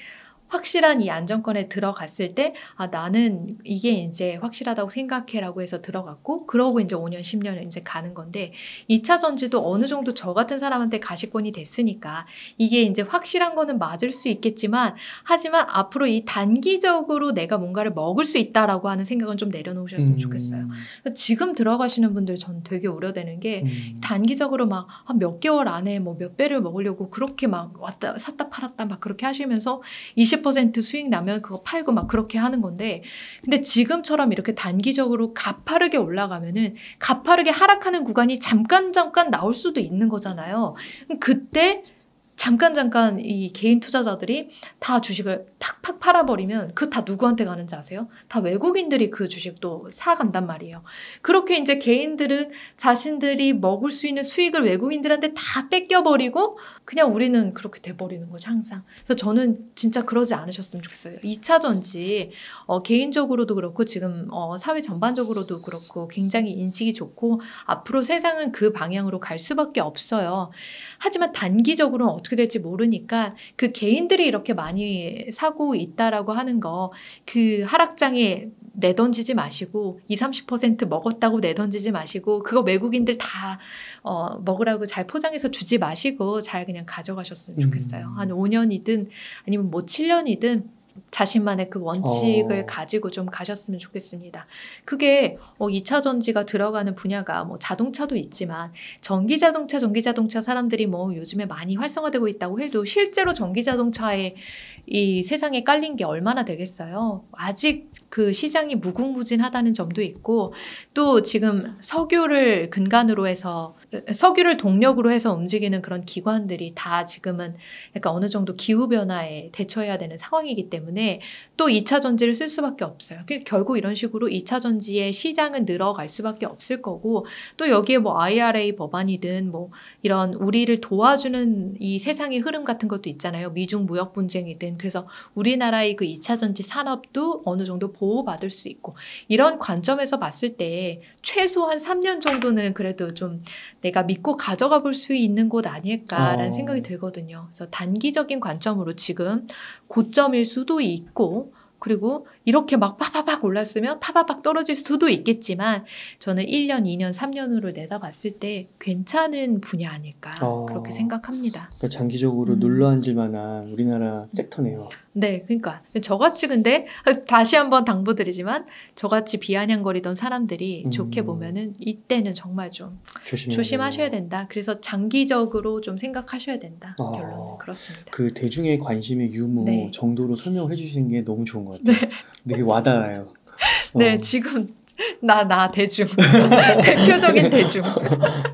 확실한 이 안정권에 들어갔을 때 나는 이게 이제 확실하다고 생각해라고 해서 들어갔고 그러고 이제 5년 10년을 이제 가는 건데 2차 전지도 어느 정도 저 같은 사람한테 가시권이 됐으니까 이게 이제 확실한 거는 맞을 수 있겠지만 하지만 앞으로 이 단기적으로 내가 뭔가를 먹을 수 있다라고 하는 생각은 좀 내려놓으셨으면 좋겠어요. 지금 들어가시는 분들 전 되게 우려되는 게 단기적으로 막 몇 개월 안에 뭐 몇 배를 먹으려고 그렇게 막 왔다 샀다 팔았다 막 그렇게 하시면서 20% 수익 나면 그거 팔고 막 그렇게 하는 건데 근데 지금처럼 이렇게 단기적으로 가파르게 올라가면은 가파르게 하락하는 구간이 잠깐 나올 수도 있는 거잖아요. 그때 잠깐 이 개인 투자자들이 다 주식을 팍팍 팔아버리면 그 다 누구한테 가는지 아세요? 다 외국인들이 그 주식도 사간단 말이에요. 그렇게 이제 개인들은 자신들이 먹을 수 있는 수익을 외국인들한테 다 뺏겨버리고 그냥 우리는 그렇게 돼버리는 거죠 항상. 그래서 저는 진짜 그러지 않으셨으면 좋겠어요. 2차 전지 개인적으로도 그렇고 지금 사회 전반적으로도 그렇고 굉장히 인식이 좋고 앞으로 세상은 그 방향으로 갈 수밖에 없어요. 하지만 단기적으로는 어떻게 될지 모르니까 그 개인들이 이렇게 많이 사고 있다라고 하는 거 그 하락장에 내던지지 마시고 20-30% 먹었다고 내던지지 마시고 그거 외국인들 다 먹으라고 잘 포장해서 주지 마시고 잘 그냥 가져가셨으면 좋겠어요. 한 5년이든 아니면 뭐 7년이든 자신만의 그 원칙을 가지고 좀 가셨으면 좋겠습니다. 그게 2차 전지가 들어가는 분야가 뭐 자동차도 있지만 전기자동차 사람들이 뭐 요즘에 많이 활성화되고 있다고 해도 실제로 전기자동차에 이 세상에 깔린 게 얼마나 되겠어요. 아직 그 시장이 무궁무진하다는 점도 있고 또 지금 석유를 근간으로 해서 석유를 동력으로 해서 움직이는 그런 기관들이 다 지금은 약간 어느 정도 기후변화에 대처해야 되는 상황이기 때문에 또 2차 전지를 쓸 수밖에 없어요. 결국 이런 식으로 2차 전지의 시장은 늘어갈 수밖에 없을 거고 또 여기에 뭐 IRA 법안이든 뭐 이런 우리를 도와주는 이 세상의 흐름 같은 것도 있잖아요. 미중 무역 분쟁이든 그래서 우리나라의 그 2차 전지 산업도 어느 정도 보호받을 수 있고 이런 관점에서 봤을 때 최소한 3년 정도는 그래도 좀 내가 믿고 가져가 볼 수 있는 곳 아닐까라는 생각이 들거든요. 그래서 단기적인 관점으로 지금 고점일 수도 있고 그리고 이렇게 막 파바박 올랐으면 파바박 떨어질 수도 있겠지만 저는 1년, 2년, 3년으로 내다봤을 때 괜찮은 분야 아닐까 그렇게 생각합니다. 그러니까 장기적으로 눌러앉을 만한 우리나라 섹터네요. 네, 그러니까 저같이 근데 다시 한번 당부드리지만 저같이 비아냥거리던 사람들이 좋게 보면은 이때는 정말 좀 조심하셔야 된다. 그래서 장기적으로 좀 생각하셔야 된다. 결론은 그렇습니다. 그 대중의 관심의 유무 정도로 설명을 해주시는 게 너무 좋은 것 같아요. 되게 와닿아요. 네, 지금 나 대중 대표적인 대중.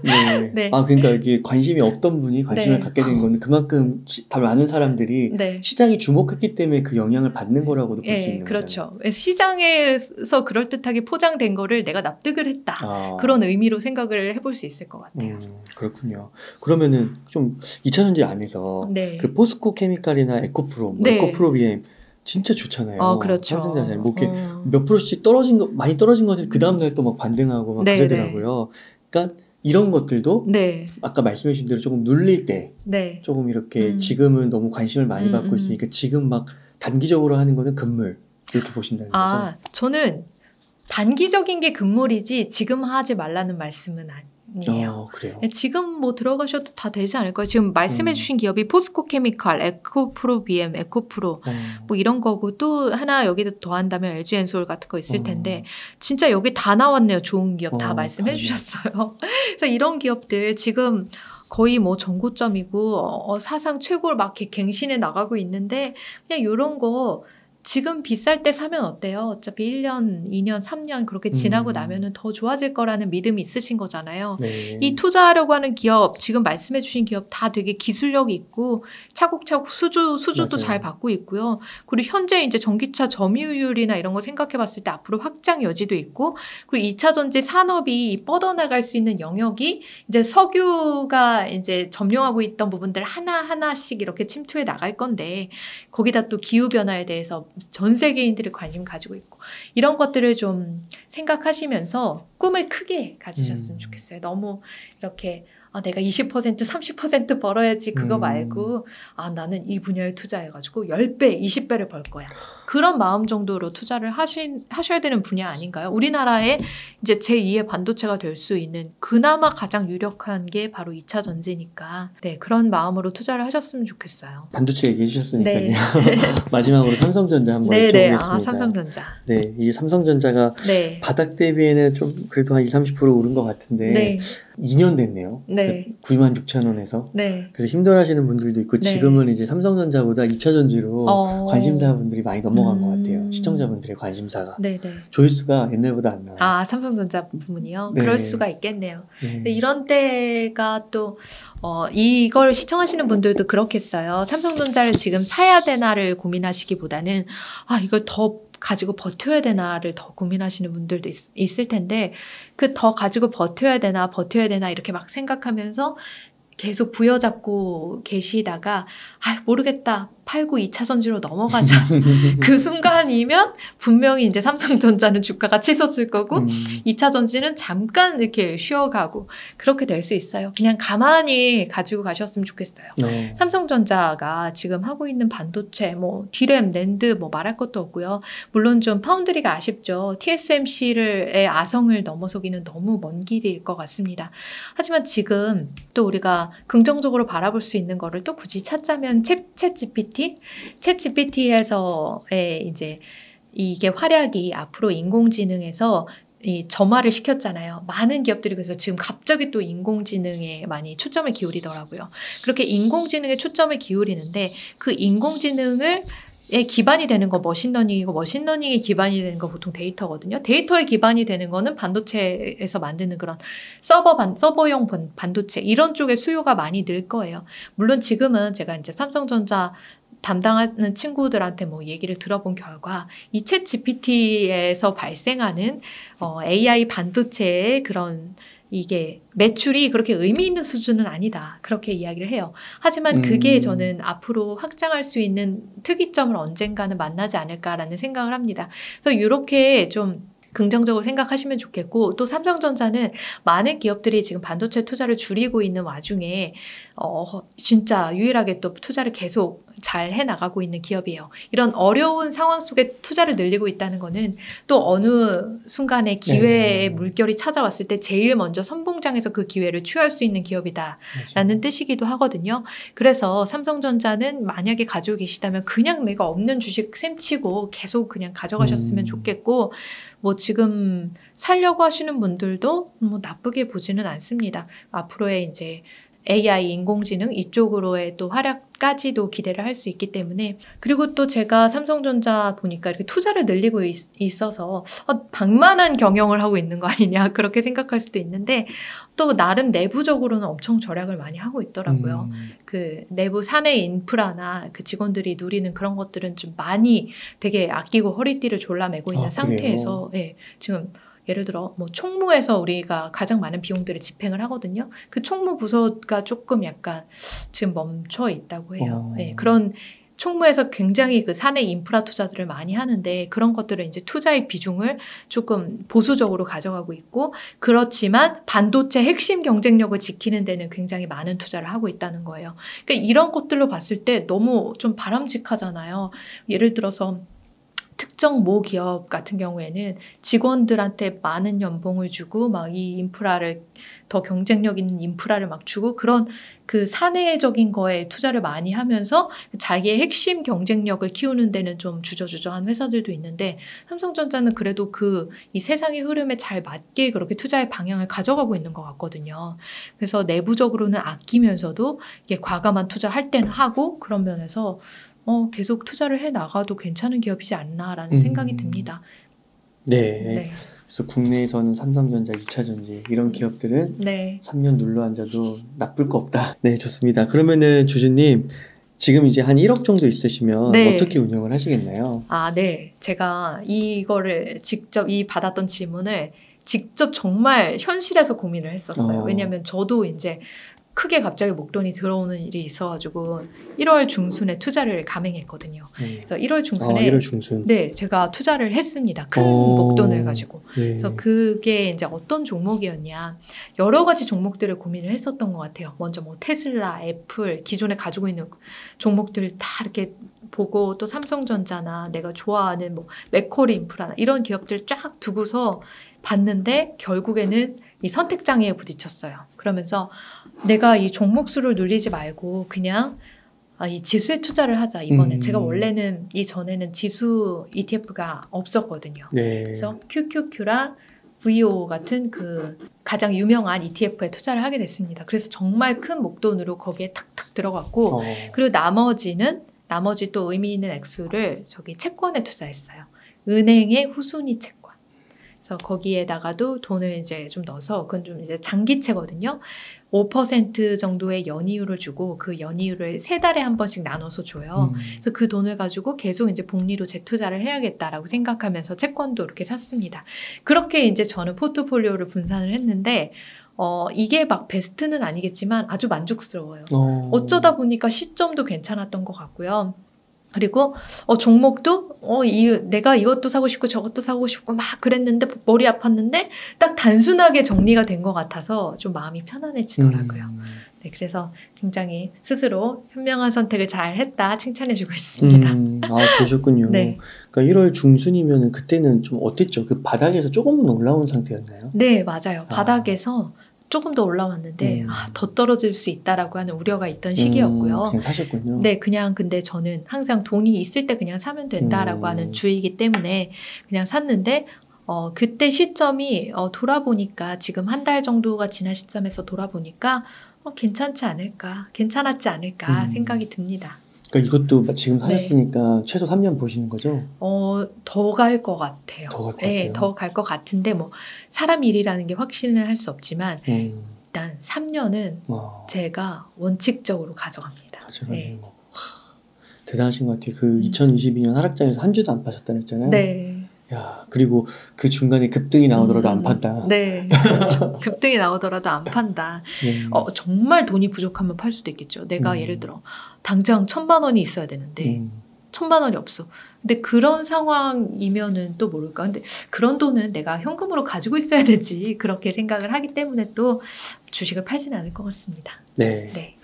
네. 네. 아 그러니까 이게 관심이 없던 분이 관심을 갖게 된 건 그만큼 다 많은 사람들이 시장이 주목했기 때문에 그 영향을 받는 거라고도 볼 수 있는 그렇죠. 거잖아요. 시장에서 그럴듯하게 포장된 거를 내가 납득을 했다. 그런 의미로 생각을 해볼 수 있을 것 같아요. 그렇군요. 그러면은 좀 2차 전지 안에서 그 포스코 케미칼이나 에코프로, 에코프로 BM 진짜 좋잖아요. 그렇죠. 상승자산 뭐 이렇게 몇 프로씩 많이 떨어진 것을 그 다음 날 또 막 반등하고 막 그러더라고요. 그러니까 이런 것들도 아까 말씀해주신 대로 조금 눌릴 때 조금 이렇게 지금은 너무 관심을 많이 받고 있으니까 지금 막 단기적으로 하는 거는 금물 이렇게 보신다는 거죠? 저는 단기적인 게 금물이지 지금 하지 말라는 말씀은 아니에요. 그래요? 지금 뭐 들어가셔도 다 되지 않을까요? 지금 말씀해주신 기업이 포스코 케미칼, 에코프로 BM, 에코프로 뭐 이런 거고 또 하나 여기다 더한다면 LG엔솔 같은 거 있을 텐데 진짜 여기 다 나왔네요. 좋은 기업 다 말씀해주셨어요. 그래서 이런 기업들 지금 거의 뭐 전고점이고 사상 최고를 막 갱신해 나가고 있는데 그냥 이런 거 지금 비쌀 때 사면 어때요? 어차피 1년, 2년, 3년 그렇게 지나고 나면은 더 좋아질 거라는 믿음이 있으신 거잖아요. 이 투자하려고 하는 기업, 지금 말씀해 주신 기업 다 되게 기술력이 있고 차곡차곡 수주도 잘 받고 있고요. 그리고 현재 이제 전기차 점유율이나 이런 거 생각해 봤을 때 앞으로 확장 여지도 있고 그리고 2차 전지 산업이 뻗어나갈 수 있는 영역이 이제 석유가 이제 점령하고 있던 부분들 하나하나씩 이렇게 침투해 나갈 건데 거기다 또 기후변화에 대해서 전 세계인들이 관심 가지고 있고 이런 것들을 좀 생각하시면서 꿈을 크게 가지셨으면 좋겠어요. 너무 이렇게 내가 20% 30% 벌어야지 그거 말고 나는 이 분야에 투자해가지고 10배 20배를 벌 거야. 그런 마음 정도로 투자를 하셔야 되는 분야 아닌가요? 우리나라의 이제 제2의 반도체가 될 수 있는 그나마 가장 유력한 게 바로 2차 전지니까 그런 마음으로 투자를 하셨으면 좋겠어요. 반도체 얘기해 주셨으니까요. 마지막으로 삼성전자 한번 여쭤보겠습니다. 삼성전자. 이 삼성전자가 바닥 대비에는 좀 그래도 한 20-30% 오른 것 같은데 2년 됐네요. 96,000원에서. 그래서 힘들어하시는 분들도 있고 지금은 이제 삼성전자보다 2차 전지로 관심사분들이 많이 넘어간 것 같아요. 시청자분들의 관심사가. 조회수가 옛날보다 안 나와요. 삼성전자 부분이요? 그럴 수가 있겠네요. 근데 이런 때가 또 이걸 시청하시는 분들도 그렇겠어요. 삼성전자를 지금 사야 되나를 고민하시기보다는 이걸 더 가지고 버텨야 되나를 더 고민하시는 분들도 있을 텐데 그 더 가지고 버텨야 되나 이렇게 막 생각하면서 계속 부여잡고 계시다가 모르겠다. 팔고 2차 전지로 넘어가자. 그 순간이면 분명히 이제 삼성전자는 주가가 치솟을 거고 2차 전지는 잠깐 이렇게 쉬어가고 그렇게 될 수 있어요. 그냥 가만히 가지고 가셨으면 좋겠어요. 삼성전자가 지금 하고 있는 반도체, 뭐 디램, 낸드 뭐 말할 것도 없고요. 물론 좀 파운드리가 아쉽죠. TSMC의 아성을 넘어서기는 너무 먼 길일 것 같습니다. 하지만 지금 또 우리가 긍정적으로 바라볼 수 있는 거를 또 굳이 찾자면 챗GPT에서의 이제 이게 활약이 앞으로 인공지능에서 이 점화를 시켰잖아요. 많은 기업들이 그래서 지금 갑자기 또 인공지능에 많이 초점을 기울이더라고요. 그렇게 인공지능에 초점을 기울이는데 그 인공지능을 기반이 되는 거 머신러닝이고 머신러닝이 기반이 되는 거 보통 데이터거든요. 데이터에 기반이 되는 거는 반도체에서 만드는 그런 서버용 반도체 이런 쪽에 수요가 많이 늘 거예요. 물론 지금은 제가 이제 삼성전자 담당하는 친구들한테 뭐 얘기를 들어본 결과 이 챗 GPT에서 발생하는 AI 반도체의 그런 이게 매출이 그렇게 의미 있는 수준은 아니다. 그렇게 이야기를 해요. 하지만 그게 저는 앞으로 확장할 수 있는 특이점을 언젠가는 만나지 않을까라는 생각을 합니다. 그래서 이렇게 좀 긍정적으로 생각하시면 좋겠고 또 삼성전자는 많은 기업들이 지금 반도체 투자를 줄이고 있는 와중에 진짜 유일하게 또 투자를 계속 잘 해나가고 있는 기업이에요. 이런 어려운 상황 속에 투자를 늘리고 있다는 거는 또 어느 순간에 기회의 물결이 찾아왔을 때 제일 먼저 선봉장에서 그 기회를 취할 수 있는 기업이다라는 뜻이기도 하거든요. 그래서 삼성전자는 만약에 가지고 계시다면 그냥 내가 없는 주식 셈치고 계속 그냥 가져가셨으면 좋겠고 뭐 지금 살려고 하시는 분들도 뭐 나쁘게 보지는 않습니다. 앞으로의 이제 AI, 인공지능 이쪽으로의 또 활약까지도 기대를 할 수 있기 때문에 그리고 또 제가 삼성전자 보니까 이렇게 투자를 늘리고 있어서 방만한 경영을 하고 있는 거 아니냐 그렇게 생각할 수도 있는데 또 나름 내부적으로는 엄청 절약을 많이 하고 있더라고요. 그 내부 사내 인프라나 그 직원들이 누리는 그런 것들은 좀 많이 되게 아끼고 허리띠를 졸라매고 있는 상태에서 지금 예를 들어 뭐 총무에서 우리가 가장 많은 비용들을 집행을 하거든요. 그 총무 부서가 조금 약간 지금 멈춰 있다고 해요. 그런 총무에서 굉장히 그 사내 인프라 투자들을 많이 하는데 그런 것들을 이제 투자의 비중을 조금 보수적으로 가져가고 있고 그렇지만 반도체 핵심 경쟁력을 지키는 데는 굉장히 많은 투자를 하고 있다는 거예요. 그러니까 이런 것들로 봤을 때 너무 좀 바람직하잖아요. 예를 들어서 특정 모 기업 같은 경우에는 직원들한테 많은 연봉을 주고 막 이 인프라를 더 경쟁력 있는 인프라를 막 주고 그런 그 사내적인 거에 투자를 많이 하면서 자기의 핵심 경쟁력을 키우는 데는 좀 주저주저한 회사들도 있는데 삼성전자는 그래도 이 세상의 흐름에 잘 맞게 그렇게 투자의 방향을 가져가고 있는 것 같거든요. 그래서 내부적으로는 아끼면서도 이게 과감한 투자할 때는 하고 그런 면에서 계속 투자를 해 나가도 괜찮은 기업이지 않나라는 생각이 듭니다. 네. 그래서 국내에서는 삼성전자, 2차전지 이런 기업들은 3년 눌러앉아도 나쁠 거 없다. 네, 좋습니다. 그러면은 주주님 지금 이제 한 1억 정도 있으시면 어떻게 운영을 하시겠나요? 네. 제가 이거를 직접 받았던 질문을 직접 정말 현실에서 고민을 했었어요. 왜냐하면 저도 이제 크게 갑자기 목돈이 들어오는 일이 있어가지고 1월 중순에 투자를 감행했거든요. 그래서 1월 중순에 1월 중순. 제가 투자를 했습니다. 큰 목돈을 가지고. 그래서 그게 이제 어떤 종목이었냐. 여러 가지 종목들을 고민을 했었던 것 같아요. 먼저 뭐 테슬라, 애플, 기존에 가지고 있는 종목들을 다 이렇게 보고 또 삼성전자나 내가 좋아하는 뭐 맥쿼리 인프라나 이런 기업들 쫙 두고서 봤는데 결국에는 이 선택장애에 부딪혔어요. 그러면서 내가 이 종목 수를 늘리지 말고 그냥 이 지수에 투자를 하자 이번에. 제가 원래는 이전에는 지수 ETF가 없었거든요. 그래서 QQQ랑 VO 같은 그 가장 유명한 ETF에 투자를 하게 됐습니다. 그래서 정말 큰 목돈으로 거기에 탁탁 들어갔고 그리고 나머지 또 의미 있는 액수를 채권에 투자했어요. 은행의 후순위 채권. 그래서 거기에다가도 돈을 이제 좀 넣어서 그건 좀 이제 장기채거든요. 5% 정도의 연이율을 주고 그 연이율을 3달에 한 번씩 나눠서 줘요. 그래서 그 돈을 가지고 계속 이제 복리로 재투자를 해야겠다라고 생각하면서 채권도 이렇게 샀습니다. 그렇게 이제 저는 포트폴리오를 분산을 했는데 이게 막 베스트는 아니겠지만 아주 만족스러워요. 어쩌다 보니까 시점도 괜찮았던 것 같고요. 그리고 종목도 내가 이것도 사고 싶고 저것도 사고 싶고 막 그랬는데 머리 아팠는데 딱 단순하게 정리가 된 것 같아서 좀 마음이 편안해지더라고요. 네, 그래서 굉장히 스스로 현명한 선택을 잘 했다 칭찬해주고 있습니다. 그러셨군요. 그러니까 1월 중순이면 그때는 좀 어땠죠? 그 바닥에서 조금은 올라온 상태였나요? 네, 맞아요. 바닥에서 조금 더 올라왔는데 더 떨어질 수 있다라고 하는 우려가 있던 시기였고요. 그냥 사셨군요. 네, 그냥 근데 저는 항상 돈이 있을 때 그냥 사면 된다라고 하는 주의이기 때문에 그냥 샀는데 그때 시점이 돌아보니까 지금 한 달 정도가 지난 시점에서 돌아보니까 괜찮지 않을까, 괜찮았지 않을까 생각이 듭니다. 그러니까 이것도 지금 사셨으니까 네. 최소 3년 보시는 거죠? 더 갈 것 같아요. 더 갈 것 네, 같아요. 더 갈 것 같은데 뭐 사람 일이라는 게 확신을 할 수 없지만 일단 3년은 제가 원칙적으로 가져갑니다. 네. 대단하신 것 같아요. 그 2022년 하락장에서 한 주도 안 파셨다고 했잖아요. 네. 야, 그리고 그 중간에 급등이 나오더라도 안 판다. 네, 그렇죠. 급등이 나오더라도 안 판다. 네. 정말 돈이 부족하면 팔 수도 있겠죠. 내가 예를 들어 당장 1,000만 원이 있어야 되는데 1,000만 원이 없어. 근데 그런 상황이면은 또 모를까. 근데 그런 돈은 내가 현금으로 가지고 있어야 되지. 그렇게 생각을 하기 때문에 또 주식을 팔지는 않을 것 같습니다. 네. 네.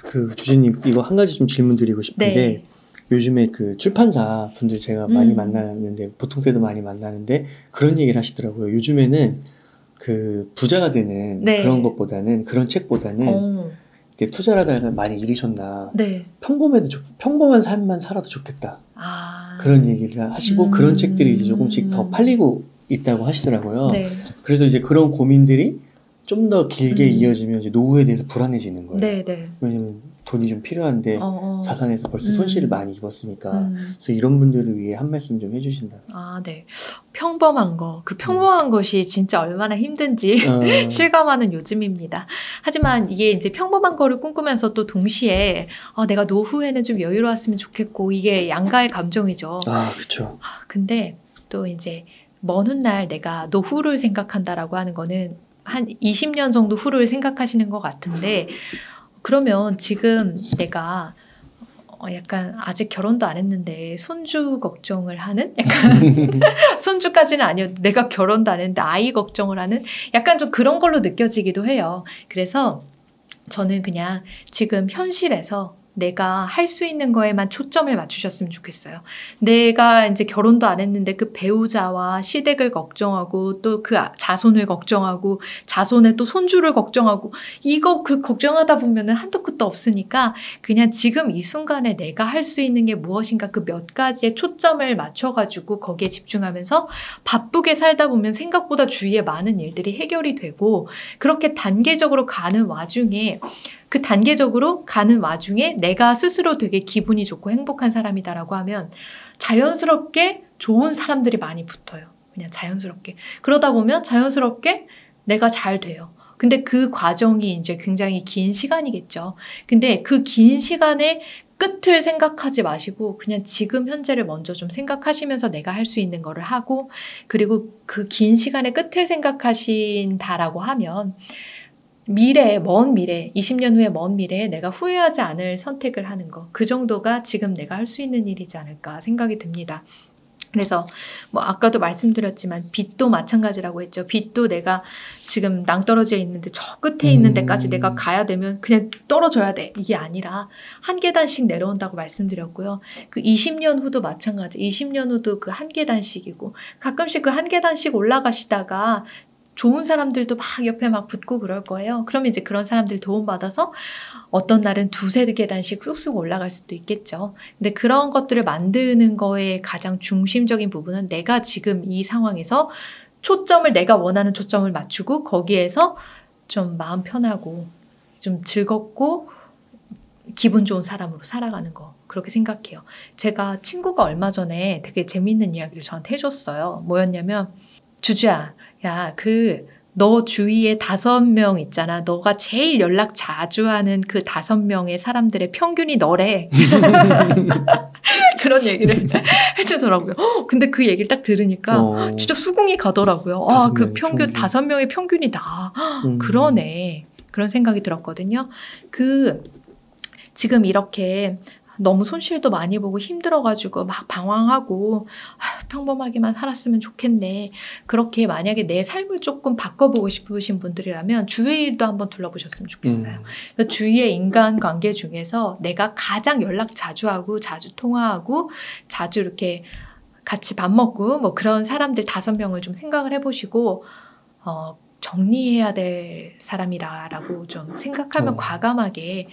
그 주주님 이거 한 가지 좀 질문 드리고 싶은 게 네. 요즘에 그 출판사 분들 제가 많이 만나는데 보통 때도 많이 만나는데 그런 얘기를 하시더라고요. 요즘에는 그 부자가 되는 네. 그런 것보다는 그런 책보다는 투자를 하다가 많이 잃으셨나 네. 평범한 삶만 살아도 좋겠다. 그런 얘기를 하시고 그런 책들이 이제 조금씩 더 팔리고 있다고 하시더라고요. 네. 그래서 이제 그런 고민들이 좀 더 길게 이어지면 이제 노후에 대해서 불안해지는 거예요. 네, 네. 왜냐면 돈이 좀 필요한데 자산에서 벌써 손실을 많이 입었으니까 그래서 이런 분들을 위해 한 말씀 좀 해주신다. 네. 평범한 거, 그 평범한 것이 진짜 얼마나 힘든지 실감하는 요즘입니다. 하지만 이게 이제 평범한 거를 꿈꾸면서 또 동시에 내가 노후에는 좀 여유로웠으면 좋겠고 이게 양가의 감정이죠. 그렇죠. 근데 또 이제 먼 훗날 내가 노후를 생각한다라고 하는 거는 한 20년 정도 후를 생각하시는 것 같은데 그러면 지금 내가 약간 아직 결혼도 안 했는데 손주 걱정을 하는? 약간 손주까지는 아니어도 내가 결혼도 안 했는데 아이 걱정을 하는? 약간 좀 그런 걸로 느껴지기도 해요. 그래서 저는 그냥 지금 현실에서 내가 할 수 있는 거에만 초점을 맞추셨으면 좋겠어요. 내가 이제 결혼도 안 했는데 그 배우자와 시댁을 걱정하고 또 그 자손을 걱정하고 자손의 또 손주를 걱정하고 이거 그 걱정하다 보면은 한도 끝도 없으니까 그냥 지금 이 순간에 내가 할 수 있는 게 무엇인가 그 몇 가지에 초점을 맞춰가지고 거기에 집중하면서 바쁘게 살다 보면 생각보다 주위에 많은 일들이 해결이 되고 그렇게 단계적으로 가는 와중에 그 단계적으로 가는 와중에 내가 스스로 되게 기분이 좋고 행복한 사람이다라고 하면 자연스럽게 좋은 사람들이 많이 붙어요. 그냥 자연스럽게. 그러다 보면 자연스럽게 내가 잘 돼요. 근데 그 과정이 이제 굉장히 긴 시간이겠죠. 근데 그 긴 시간의 끝을 생각하지 마시고 그냥 지금 현재를 먼저 좀 생각하시면서 내가 할 수 있는 거를 하고 그리고 그 긴 시간의 끝을 생각하신다라고 하면 미래에 먼 미래, 20년 후에 먼 미래에 내가 후회하지 않을 선택을 하는 거. 그 정도가 지금 내가 할 수 있는 일이지 않을까 생각이 듭니다. 그래서 뭐 아까도 말씀드렸지만 빚도 마찬가지라고 했죠. 빚도 내가 지금 낭떠러지에 있는데 저 끝에 있는 데까지 내가 가야 되면 그냥 떨어져야 돼. 이게 아니라 한 계단씩 내려온다고 말씀드렸고요. 그 20년 후도 마찬가지. 20년 후도 그 한 계단씩이고 가끔씩 그 한 계단씩 올라가시다가 좋은 사람들도 막 옆에 막 붙고 그럴 거예요. 그러면 이제 그런 사람들 도움받아서 어떤 날은 2-3계단씩 쑥쑥 올라갈 수도 있겠죠. 근데 그런 것들을 만드는 거에 가장 중심적인 부분은 내가 지금 이 상황에서 초점을 내가 원하는 초점을 맞추고 거기에서 좀 마음 편하고 좀 즐겁고 기분 좋은 사람으로 살아가는 거. 그렇게 생각해요. 제가 친구가 얼마 전에 되게 재밌는 이야기를 저한테 해줬어요. 뭐였냐면 주주야. 야, 너 주위에 5명 있잖아. 너가 제일 연락 자주 하는 그 5명의 사람들의 평균이 너래. 그런 얘기를 해주더라고요. 근데 그 얘기를 딱 들으니까 진짜 수긍이 가더라고요. 그 평균 5명의 평균이 나. 그러네. 그런 생각이 들었거든요. 지금 이렇게 너무 손실도 많이 보고 힘들어가지고 막 방황하고 평범하게만 살았으면 좋겠네. 그렇게 만약에 내 삶을 조금 바꿔보고 싶으신 분들이라면 주위일도 한번 둘러보셨으면 좋겠어요. 주위의 인간관계 중에서 내가 가장 연락 자주 하고 자주 통화하고 자주 이렇게 같이 밥 먹고 뭐 그런 사람들 5명을 좀 생각을 해보시고 정리해야 될 사람이라고 좀 생각하면 과감하게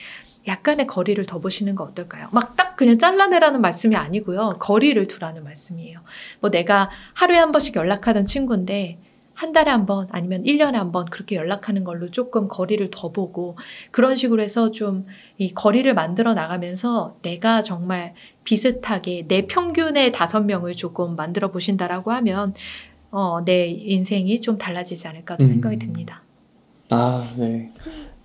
약간의 거리를 더 보시는 거 어떨까요? 막 딱 그냥 잘라내라는 말씀이 아니고요. 거리를 두라는 말씀이에요. 뭐 내가 하루에 한 번씩 연락하던 친구인데 한 달에 한 번 아니면 1년에 한 번 그렇게 연락하는 걸로 조금 거리를 더 보고 그런 식으로 해서 좀 이 거리를 만들어 나가면서 내가 정말 비슷하게 내 평균의 5명을 조금 만들어 보신다라고 하면 내 인생이 좀 달라지지 않을까도 생각이 듭니다. 아, 네.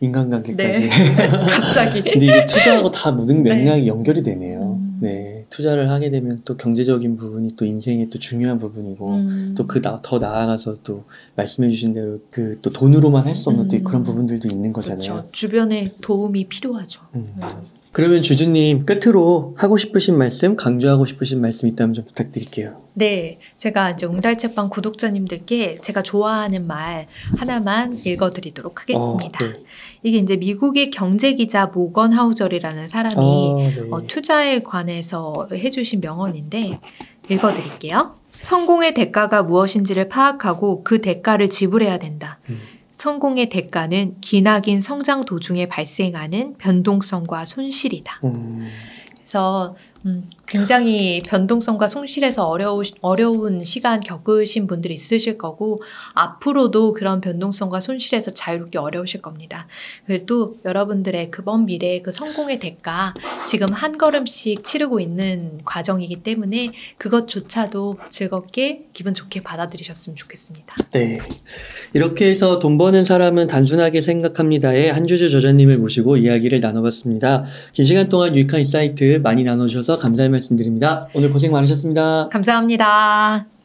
인간관계까지. 네. 갑자기. 근데 이게 투자하고 다 모든 맥락이 네. 연결이 되네요. 네. 투자를 하게 되면 또 경제적인 부분이 또 인생의 또 중요한 부분이고 또 더 나아가서 또 말씀해 주신 대로 그 또 돈으로만 할 수 없는 또 그런 부분들도 있는 거잖아요. 그렇죠. 주변에 도움이 필요하죠. 그러면 주주님 끝으로 하고 싶으신 말씀, 강조하고 싶으신 말씀 있다면 좀 부탁드릴게요. 네, 제가 이제 웅달책방 구독자님들께 제가 좋아하는 말 하나만 읽어드리도록 하겠습니다. 네. 이게 이제 미국의 경제기자 모건 하우저리라는 사람이 네. 투자에 관해서 해주신 명언인데 읽어드릴게요. 성공의 대가가 무엇인지를 파악하고 그 대가를 지불해야 된다. 성공의 대가는 기나긴 성장 도중에 발생하는 변동성과 손실이다. 그래서 굉장히 변동성과 손실에서 어려운 시간 겪으신 분들이 있으실 거고 앞으로도 그런 변동성과 손실에서 자유롭게 어려우실 겁니다. 그래도 여러분들의 그 먼 미래의 그 성공의 대가 지금 한 걸음씩 치르고 있는 과정이기 때문에 그것조차도 즐겁게 기분 좋게 받아들이셨으면 좋겠습니다. 네, 이렇게 해서 돈 버는 사람은 단순하게 생각합니다의 한주주 저자님을 모시고 이야기를 나눠봤습니다. 긴 시간 동안 유익한 인사이트 많이 나눠주셔서 감사의 말씀드립니다. 오늘 고생 많으셨습니다. 감사합니다.